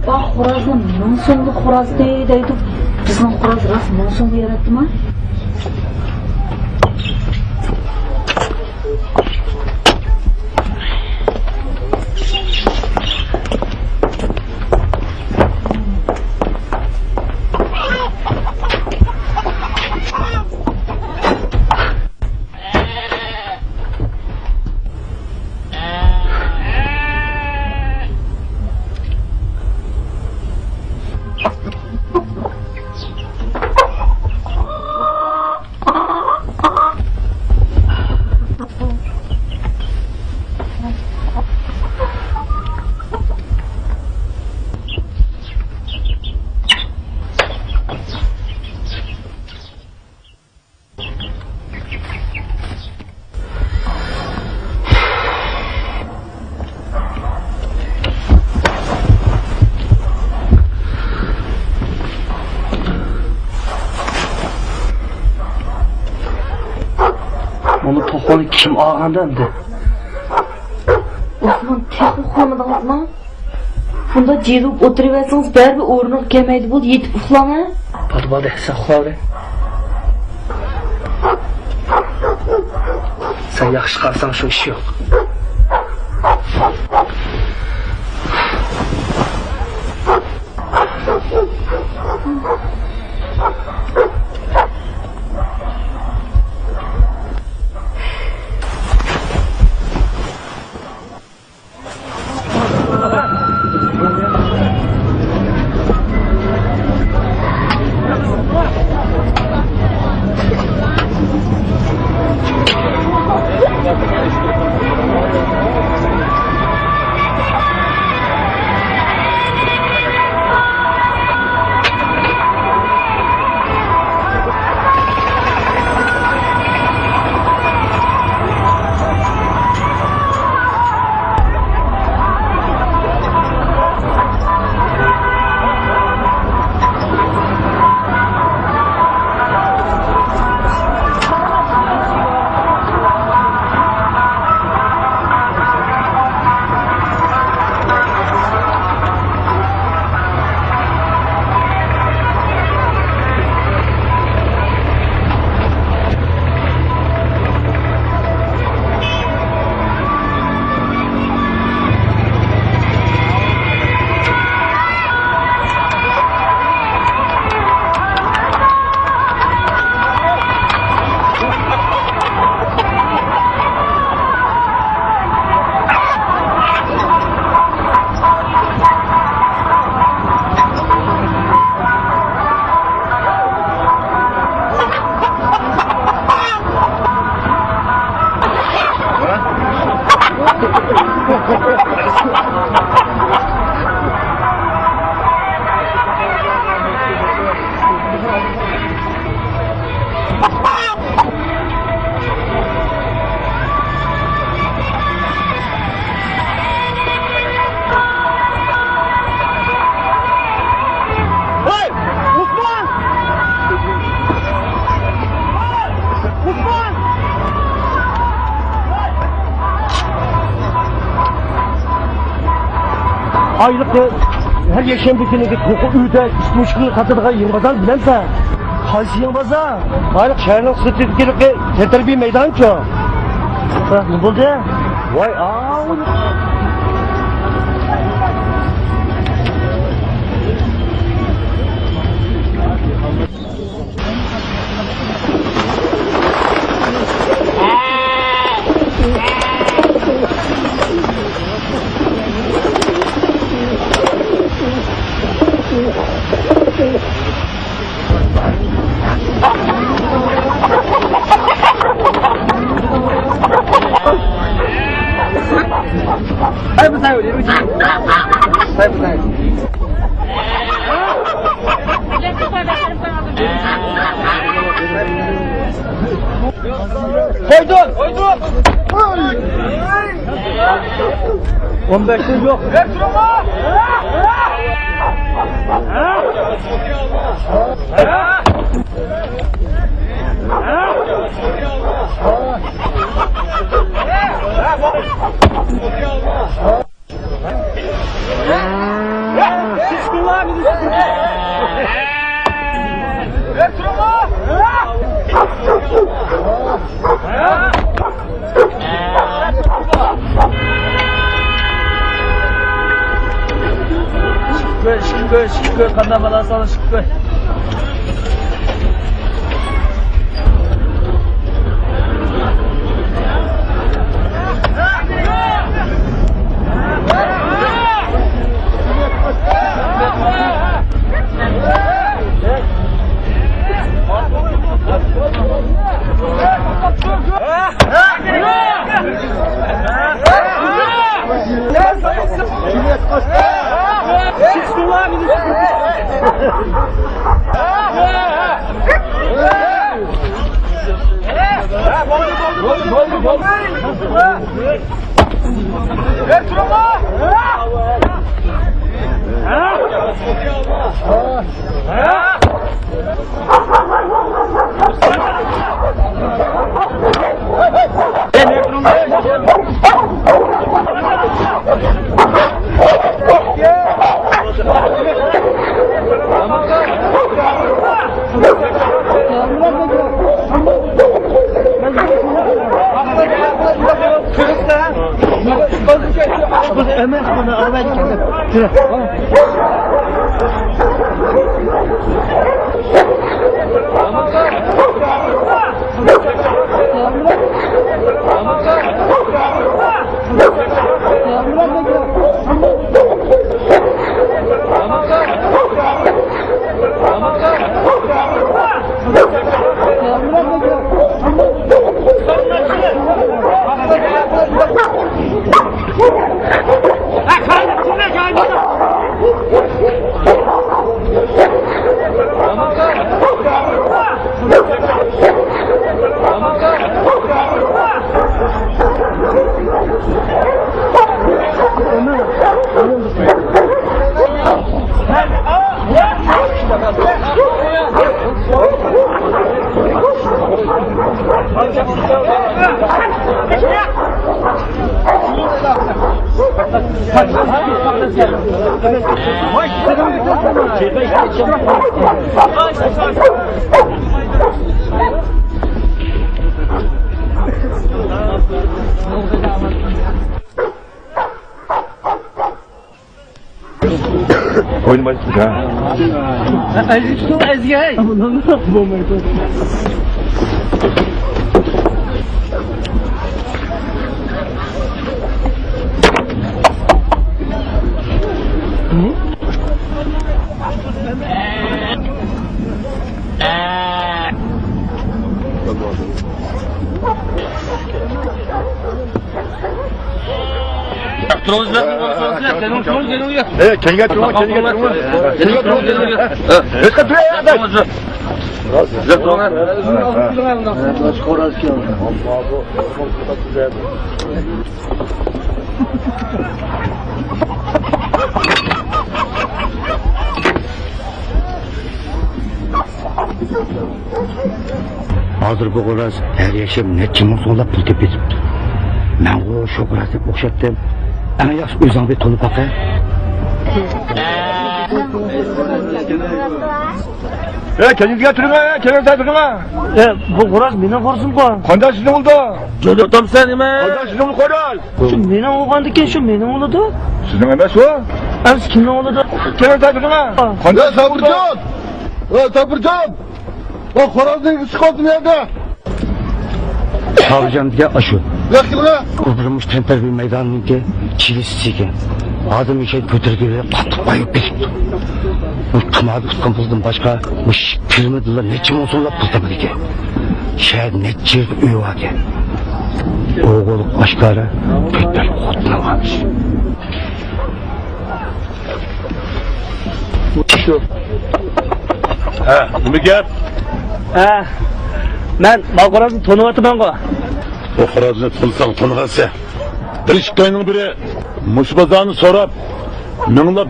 bak xorazın bunun sonunda xoraz deydi. Bizden xoraz rast bunun sonunda yarattı mı? Onu topanı kim ağandandı? Osman tek uxlamadınız mı? Bunda cezip oturuyorsanız bari bir o'rniq kelmaydi bu yetib uxlama. Hadi sen uxlavre. Sen yaxshi qarsan shu ish yo'q. aylıkta her yaşayan günü koku uyuda 3 gün katılığa yengazal bilen sen. Qaysi yengaza? Aylık şehrin strategik terbiye meydanı ço. Ne buldu? Vay ağır. Saya bersayap dia rugi. Saya bersayap. Koydun, koydun. 15 gün yok. Şükür, kanda bala sana şükür. Oyun başladı ha. Ezgi. Kenga turma. Eska turma ya da. Güzel turma. Hazır bu qo'raz her yaşam necha ming so'mlab pul tepibdi. Men o shu qo'razni o'xshatdim. Ana yaxshi o'zingga to'lib baqa. kendinize getirin ha, kendinize getirin ha. Bu Xo'roz meni qo'rsin-ku. Qanday sizni oldu? Jo'da o'tamsan nima? Qanday sizni oldu Xo'roz? Shu meni o'g'andikan shu meni o'g'lidi. Sizning emas o? Biz kimni o'g'lidi? Kendinize getirin ha. Qanday Sabırcan! Sabırcan! O Xo'rozning ishi qoldi bu yerda. Sabırcan degan ashu. Yo'qmi? O'pirmish tentarbiya maydoniga chilisi ekan. Adam ekan ko'targanda qattiq qo'yib ketibdi. Bu qimadi tutqandan boshqa mush pirmidlar necha ming so'mlab pul topadi ekan. Shahar necha uy bor ekan. O'g'il oshkora to'rttal xotini bor. Shu. Ha, nima gap? Men Xo'rozni to'niyapman-ku. O Xo'rozni tulsang to'nig'ansa. Bir ikki oyning biri mush bozorni so'rab, minglab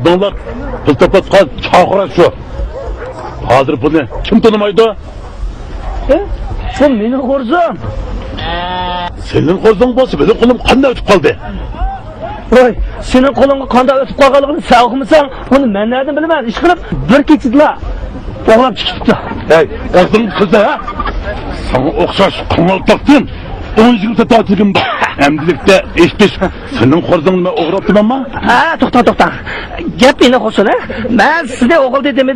pul topatgan chaqira shu. Hozir buni kim tonimaydi? Shu meni qo'rzim. Senin qo'zing bo'lsa, benim qo'lim qanday o'tib qoldi? Voy, sening qo'lingga qanday o'tib qolganligini sen o'qimasan, buni men nereden bilaman? Ish qilib bir kechikla o'g'lab chiqibdi. Hey, o'zing qizi ha? Sana o'xshash qing'altoqdin. 10 yil tatilgim bor. Emdilikda ish sening qo'zingni men o'g'irlabmanmi? To'xta. Gap meni qo'shsin, ha? Men sizga o'g'il dedim.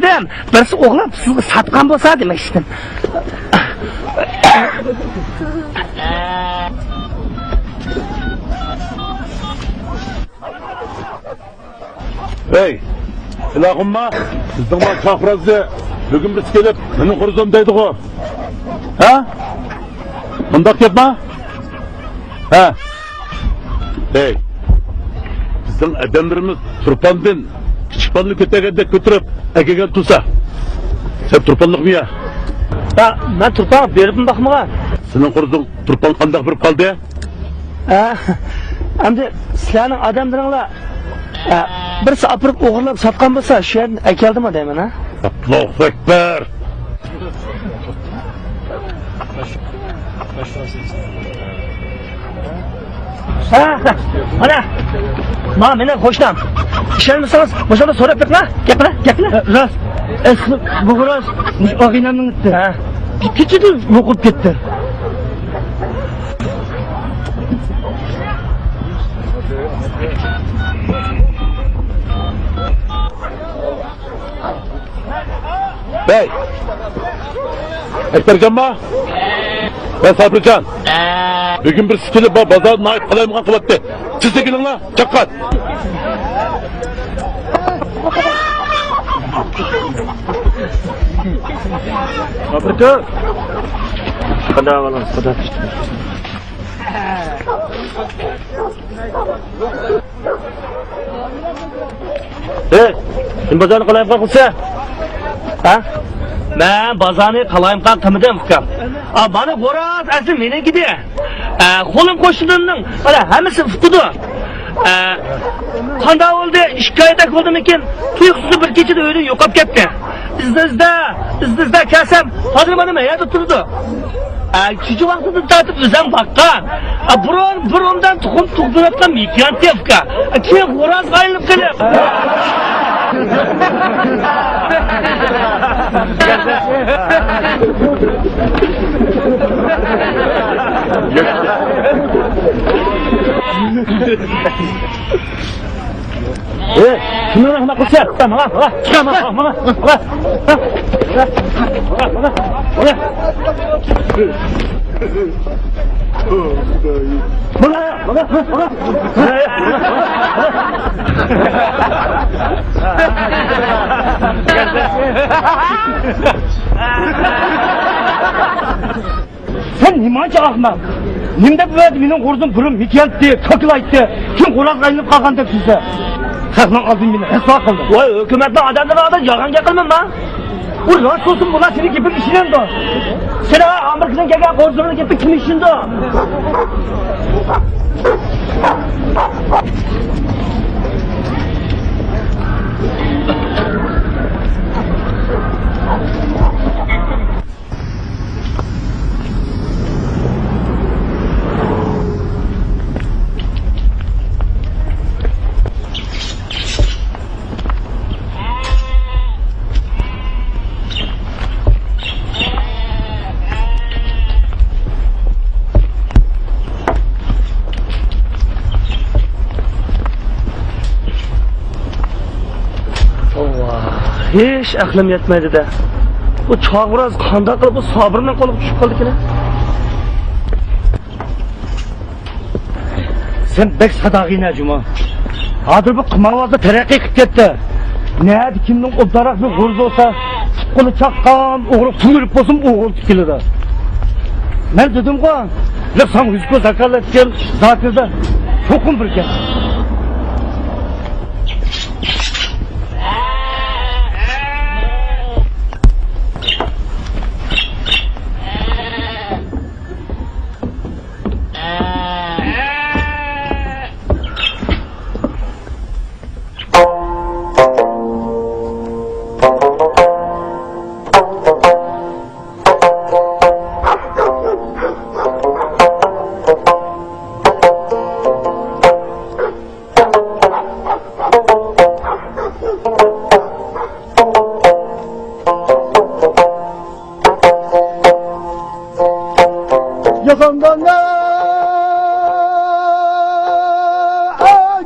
Birisi o'g'lab sizga satqan bo'lsa demak istedim. Hey, silahımma, sizden bana çaprazda bugün biz gelip benim kurzum deydi o. Ha? Bundak yapma. Ha? Hey, bizden adamlarımız turpandın, küçükpanlı kötegede götürüp egegen tutsa. Sen turpanlık mı ya? Ben turpan veripim bakmağa. Senin kurzun turpan kandak bir kaldı ya? Endi sizlarning adamlaringlar birisi apirib o'g'irlab sotgan bo'lsa, shu yerni akeldimi deyman, ha? Allohu ekber. Mana meni qo'shnim. Ishonmasangiz, o'shanda so'rab ketma. Gapla. Rost. Ismi bu rost. Og'inamning itti. Kechida yo'qib ketdi. Bey! Ekbercan mı? Ben Sabırcan. Bugün bir sikili bazar naip kalayımgan kıvattı. Siz de gelin la, çakkat. Sabırcan. Kadar alalım, kadar pişti. Kim bazarını kalayımgan kılsa? Ha? Ben bazarını kalayımgan kılmadım ukam. Bana Xo'roz asli meniki. Qo'lim qo'shniimning mana hammasi fuqidi. Qanday bo'ldi? 2 oyda ko'rdimikin, tuyuqsiz bir kechada uydan yo'qolib ketdi. İzda kelsam, hozir mana men yerda turdi. Kichik vaqtida tatib o'zim baqqan. Burundan tuxum tug'dirayotgan migrantiyevka. Keyin Xo'roz qayilib kelib. Kimlar rahmat qilsa? Mana. Sen nimacha ahmoq? Nimda bu yerda mening qo'rzim pulim mikyantdi, to'klaydi. Kim Xo'roz qaylinib qolgan deb sizga? Xalqning oldin meni hisob qildi. Voy, hukumatning odamlariga yolg'on gapirmayman. Bu rost bo'lsin, bular seni gaping ishingda. Sen Amerikadan kelgan qo'rzimni gapi kim ishingda? hiç aklım yetmedi de. Bu çağıraz kanda kılıp bu sabrından kolup düşüp kaldı ki ne? Sen bek sadağına Cuma. Hazır bu kımavazda terakki kıp ketdi. Ne kimning o'ddaroq bir g'urz olsa, qo'li chaqqan, o'g'ri pulib bo'lsin, o'g'ri tikiladi. Men dedim-ku, sen yuzga zakalatgan zotida to'qim birga.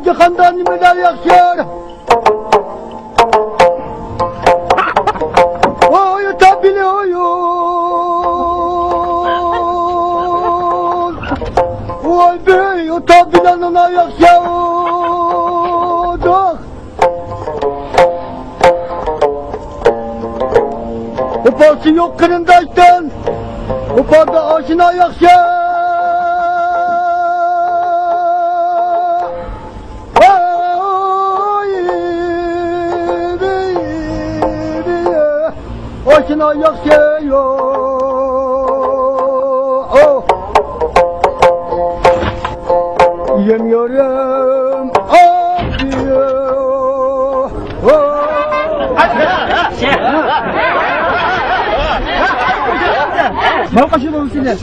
Jahandan nimada yaxshir. Oy tabili oy. Oy bey o tabilanın yaxshir. Opası yok kırındaştan. Opada aşina yaxshir. Başına yakıyor. Oh. Yemiyorum. Diyor. Ben kaçırdım seni.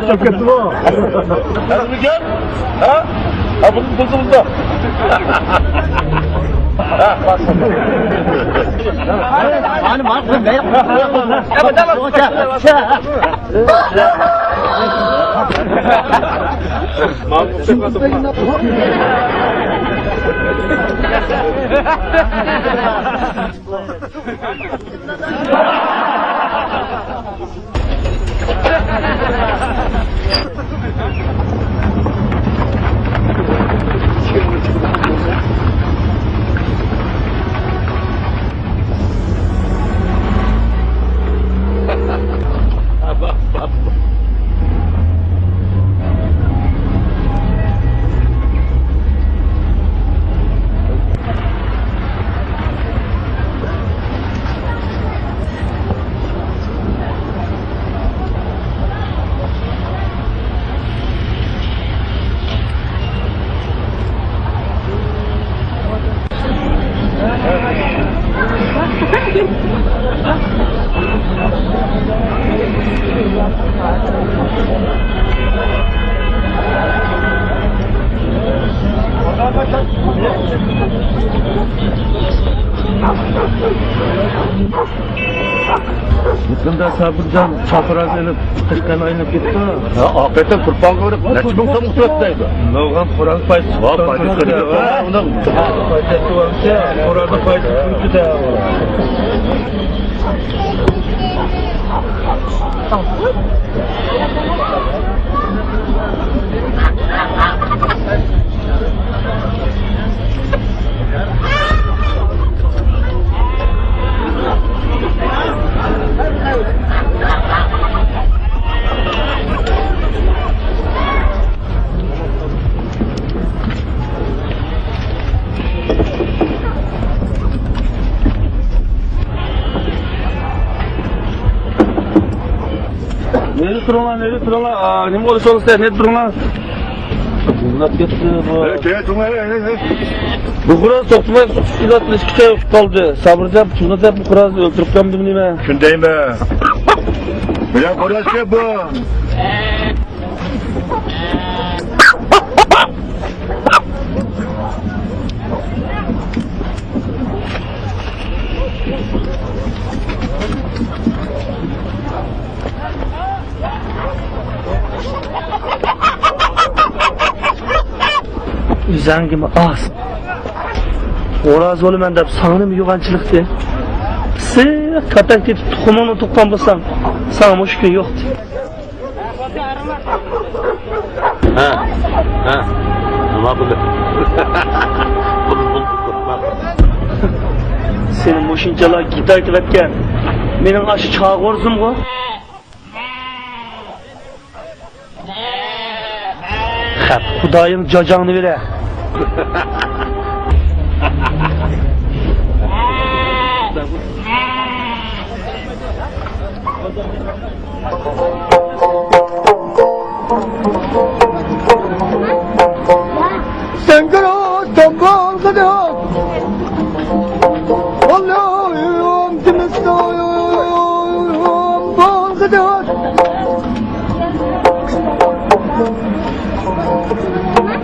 Çok kötü bu. Nasıl bir gel? Ha? Ha bunun buzumuzda. Hani var be. Bunda Sabırcan çapraz elip tıkkan oynab ketdi. Ha, hakikaten turpan ko'rib, necha ming so'm o'taydi. Navg'am Xo'rak payt. Va, payt qilib. Unda payt bo'lsa, Xo'rakda payt juda. turanglar. Nima bo'lishi olsa, net turanglar. Bunlar ketdi bu. Bu xo'roz to'xtamay ilatni kuchayib qoldi. Sabrjab, shunda bu xo'rozni o'ldirib qo'ydim nima? Shundaymi? Bular xo'rozga bu. Üzangimi az. Xo'roz bo'laman deb sog'nim yo'g'anchilikdi. Sen katak ketib tuxumini tuqqan bo'lsam, sana mushkul yo'qdi. Ha. Nima bo'ldi? Senin mushunchalar git aytib atgan. Mening aşı chog'orzim-ku. Xap, Xudoyim jojongni beray. Sengara tombal gada Allah'ım temizliyim bal gada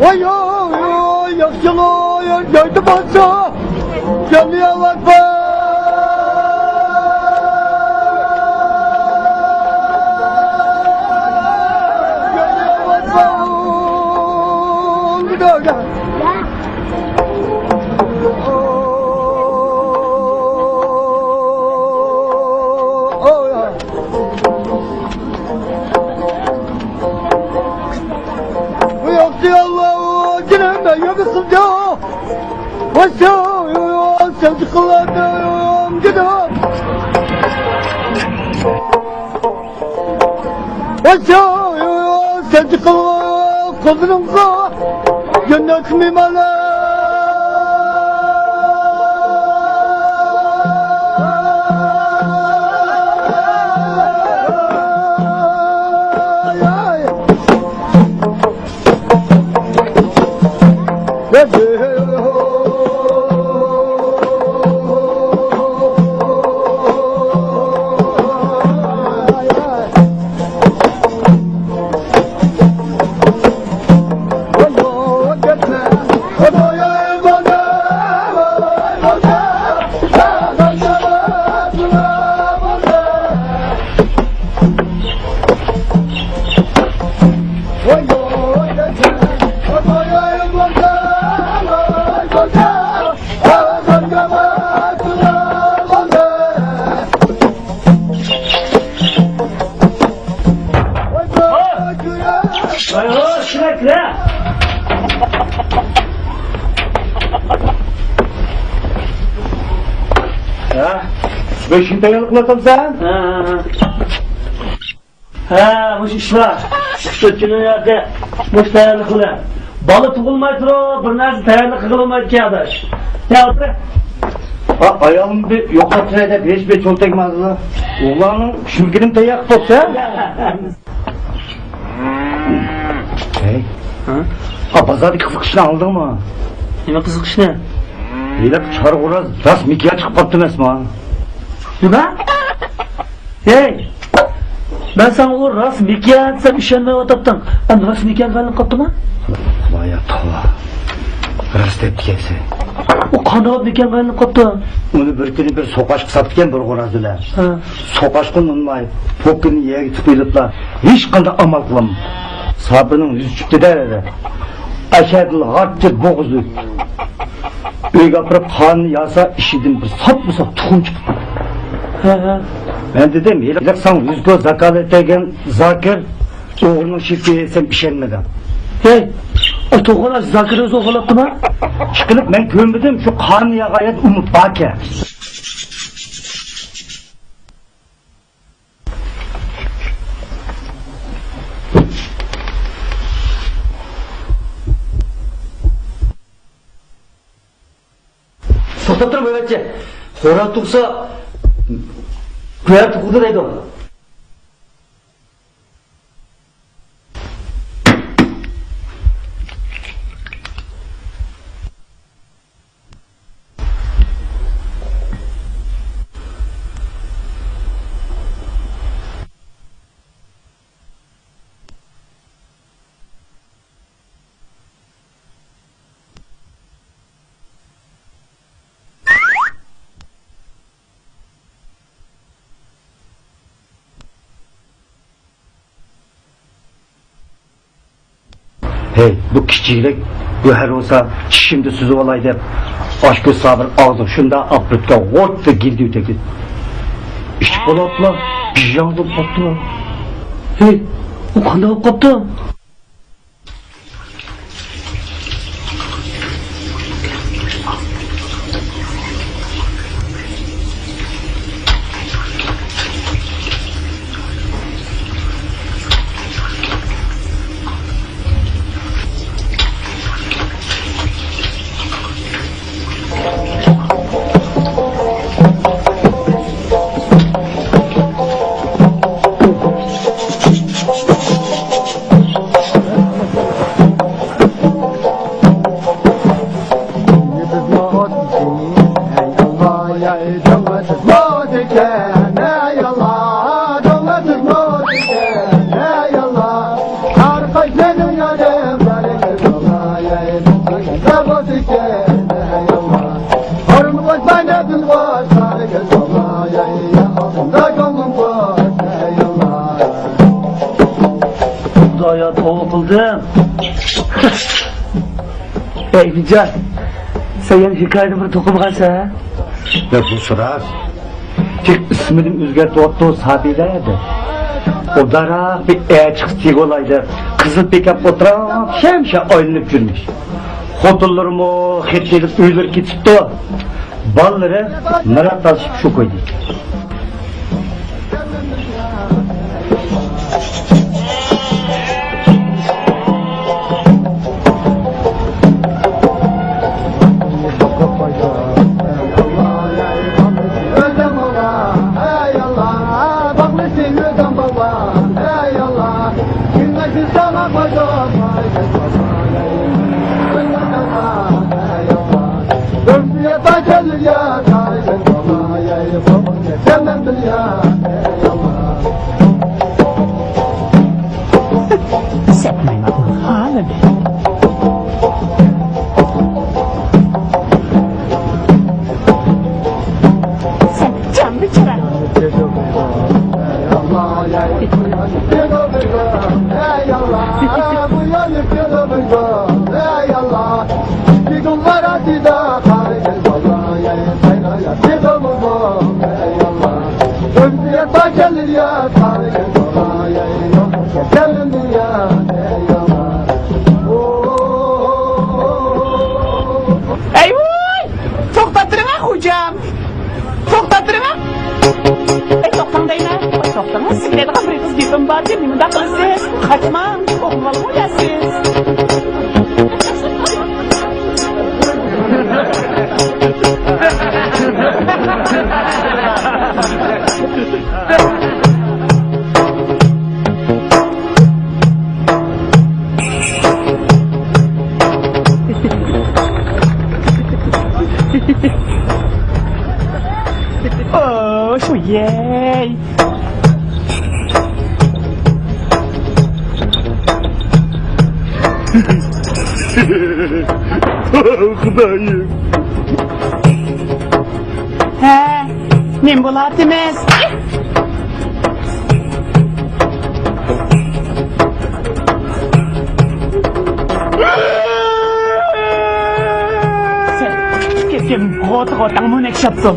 Vay yakşılar gördü basa Cemiyalar var sevdiklerim gidiyor. Aşağı sevdiklerim kollarımda cennet mimarlar. Beşinci yıllıkladın sen? Ha, bu işler. Şu yerde bu tayarlıklar. Balı tuğulmayı durur, bir nerede tayarlık kılınmayı ki adaş. Ya otur. Ayağım bir yoksa trede beş yol tekmezdi. Oğlanın şülgünün tayak topsa. Hey. Ha, pazardaki kızıkışını aldın mı? Nima kızıkışını? Yine çarı oraz rast mikiye çıkıp battın esma. Nima? Hey! Ben sana o rast mikiye etsem işenmeye otaptın. Ben rast mikiye kalın kaptı mı? Vay tava. Rast etkisi. O kanal mikiye kalın kaptı. Onu bir günü bir sokaşık satken bir korazdılar. Sokaşkın olmayıp, pokunu yeye tıkıylıplar. Hiç kanda amal kılam. Sabrının yüzü çıktı der. Aşağıdıl harçır boğuzu. Öyle apırıp kanını yasa işidim bir sap mı sap tuğun çıktı. Ben dedim, yeleksan yüzgö zakalet egen zakir, oğlunun şirkeye sen işenmeden. Hey, o toğular zakir özü oğulattı mı? Çıkılıp ben gömmedim, şu kanıya gayet umut baki. To'xtatib bo'yatchi. Xo'roz tug'sa, kuyar tug'di deydi. Hey, bu kichiklik go'har bo'lsa, tishimni suzib olay deb, oshko'z sabr og'zi shunda aprutga o'tdi gildi o'tadi. Ish bo'lotlar, bijon bo'lib qopti. Hey, u qanday bo'lib qopti? Xudoyo tavba qildim. Ey Nijon, sen yana hikoyani bir to'qib-qansan? Ya bu so'raz. Tek ismini o'zgartirib Sabila edi. O daraxt bir chiqib olaydi. Qizil bekab o'tirib, shamsha oylanib yurmish. Xotinlarimi xetkelib uylar ketibdi. Balları merak tasıp şu koydu. Oh, şu yey. Xudayım. He, men bo'lardimiz. Sen ketken g'ot-g'otang mo'nek shapsın.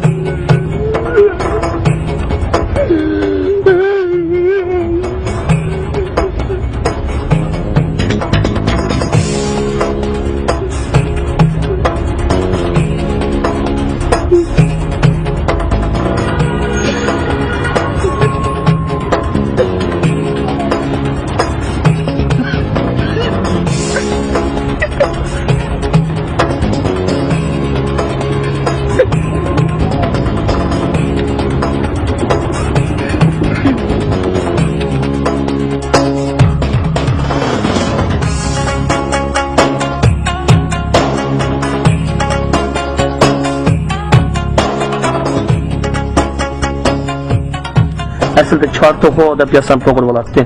Aslida chor to'qo deb yozsam to'g'ri bo'ladi.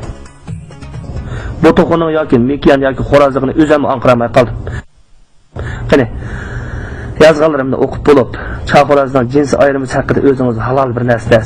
Bu to'qoning yoki mekiyan yoki xo'rozligini o'zim anqiramay qoldim. Qani, yozganlarimni o'qib bo'lib, chor xo'rozning jinsi ayrimi haqida o'zingiz halol bir narsa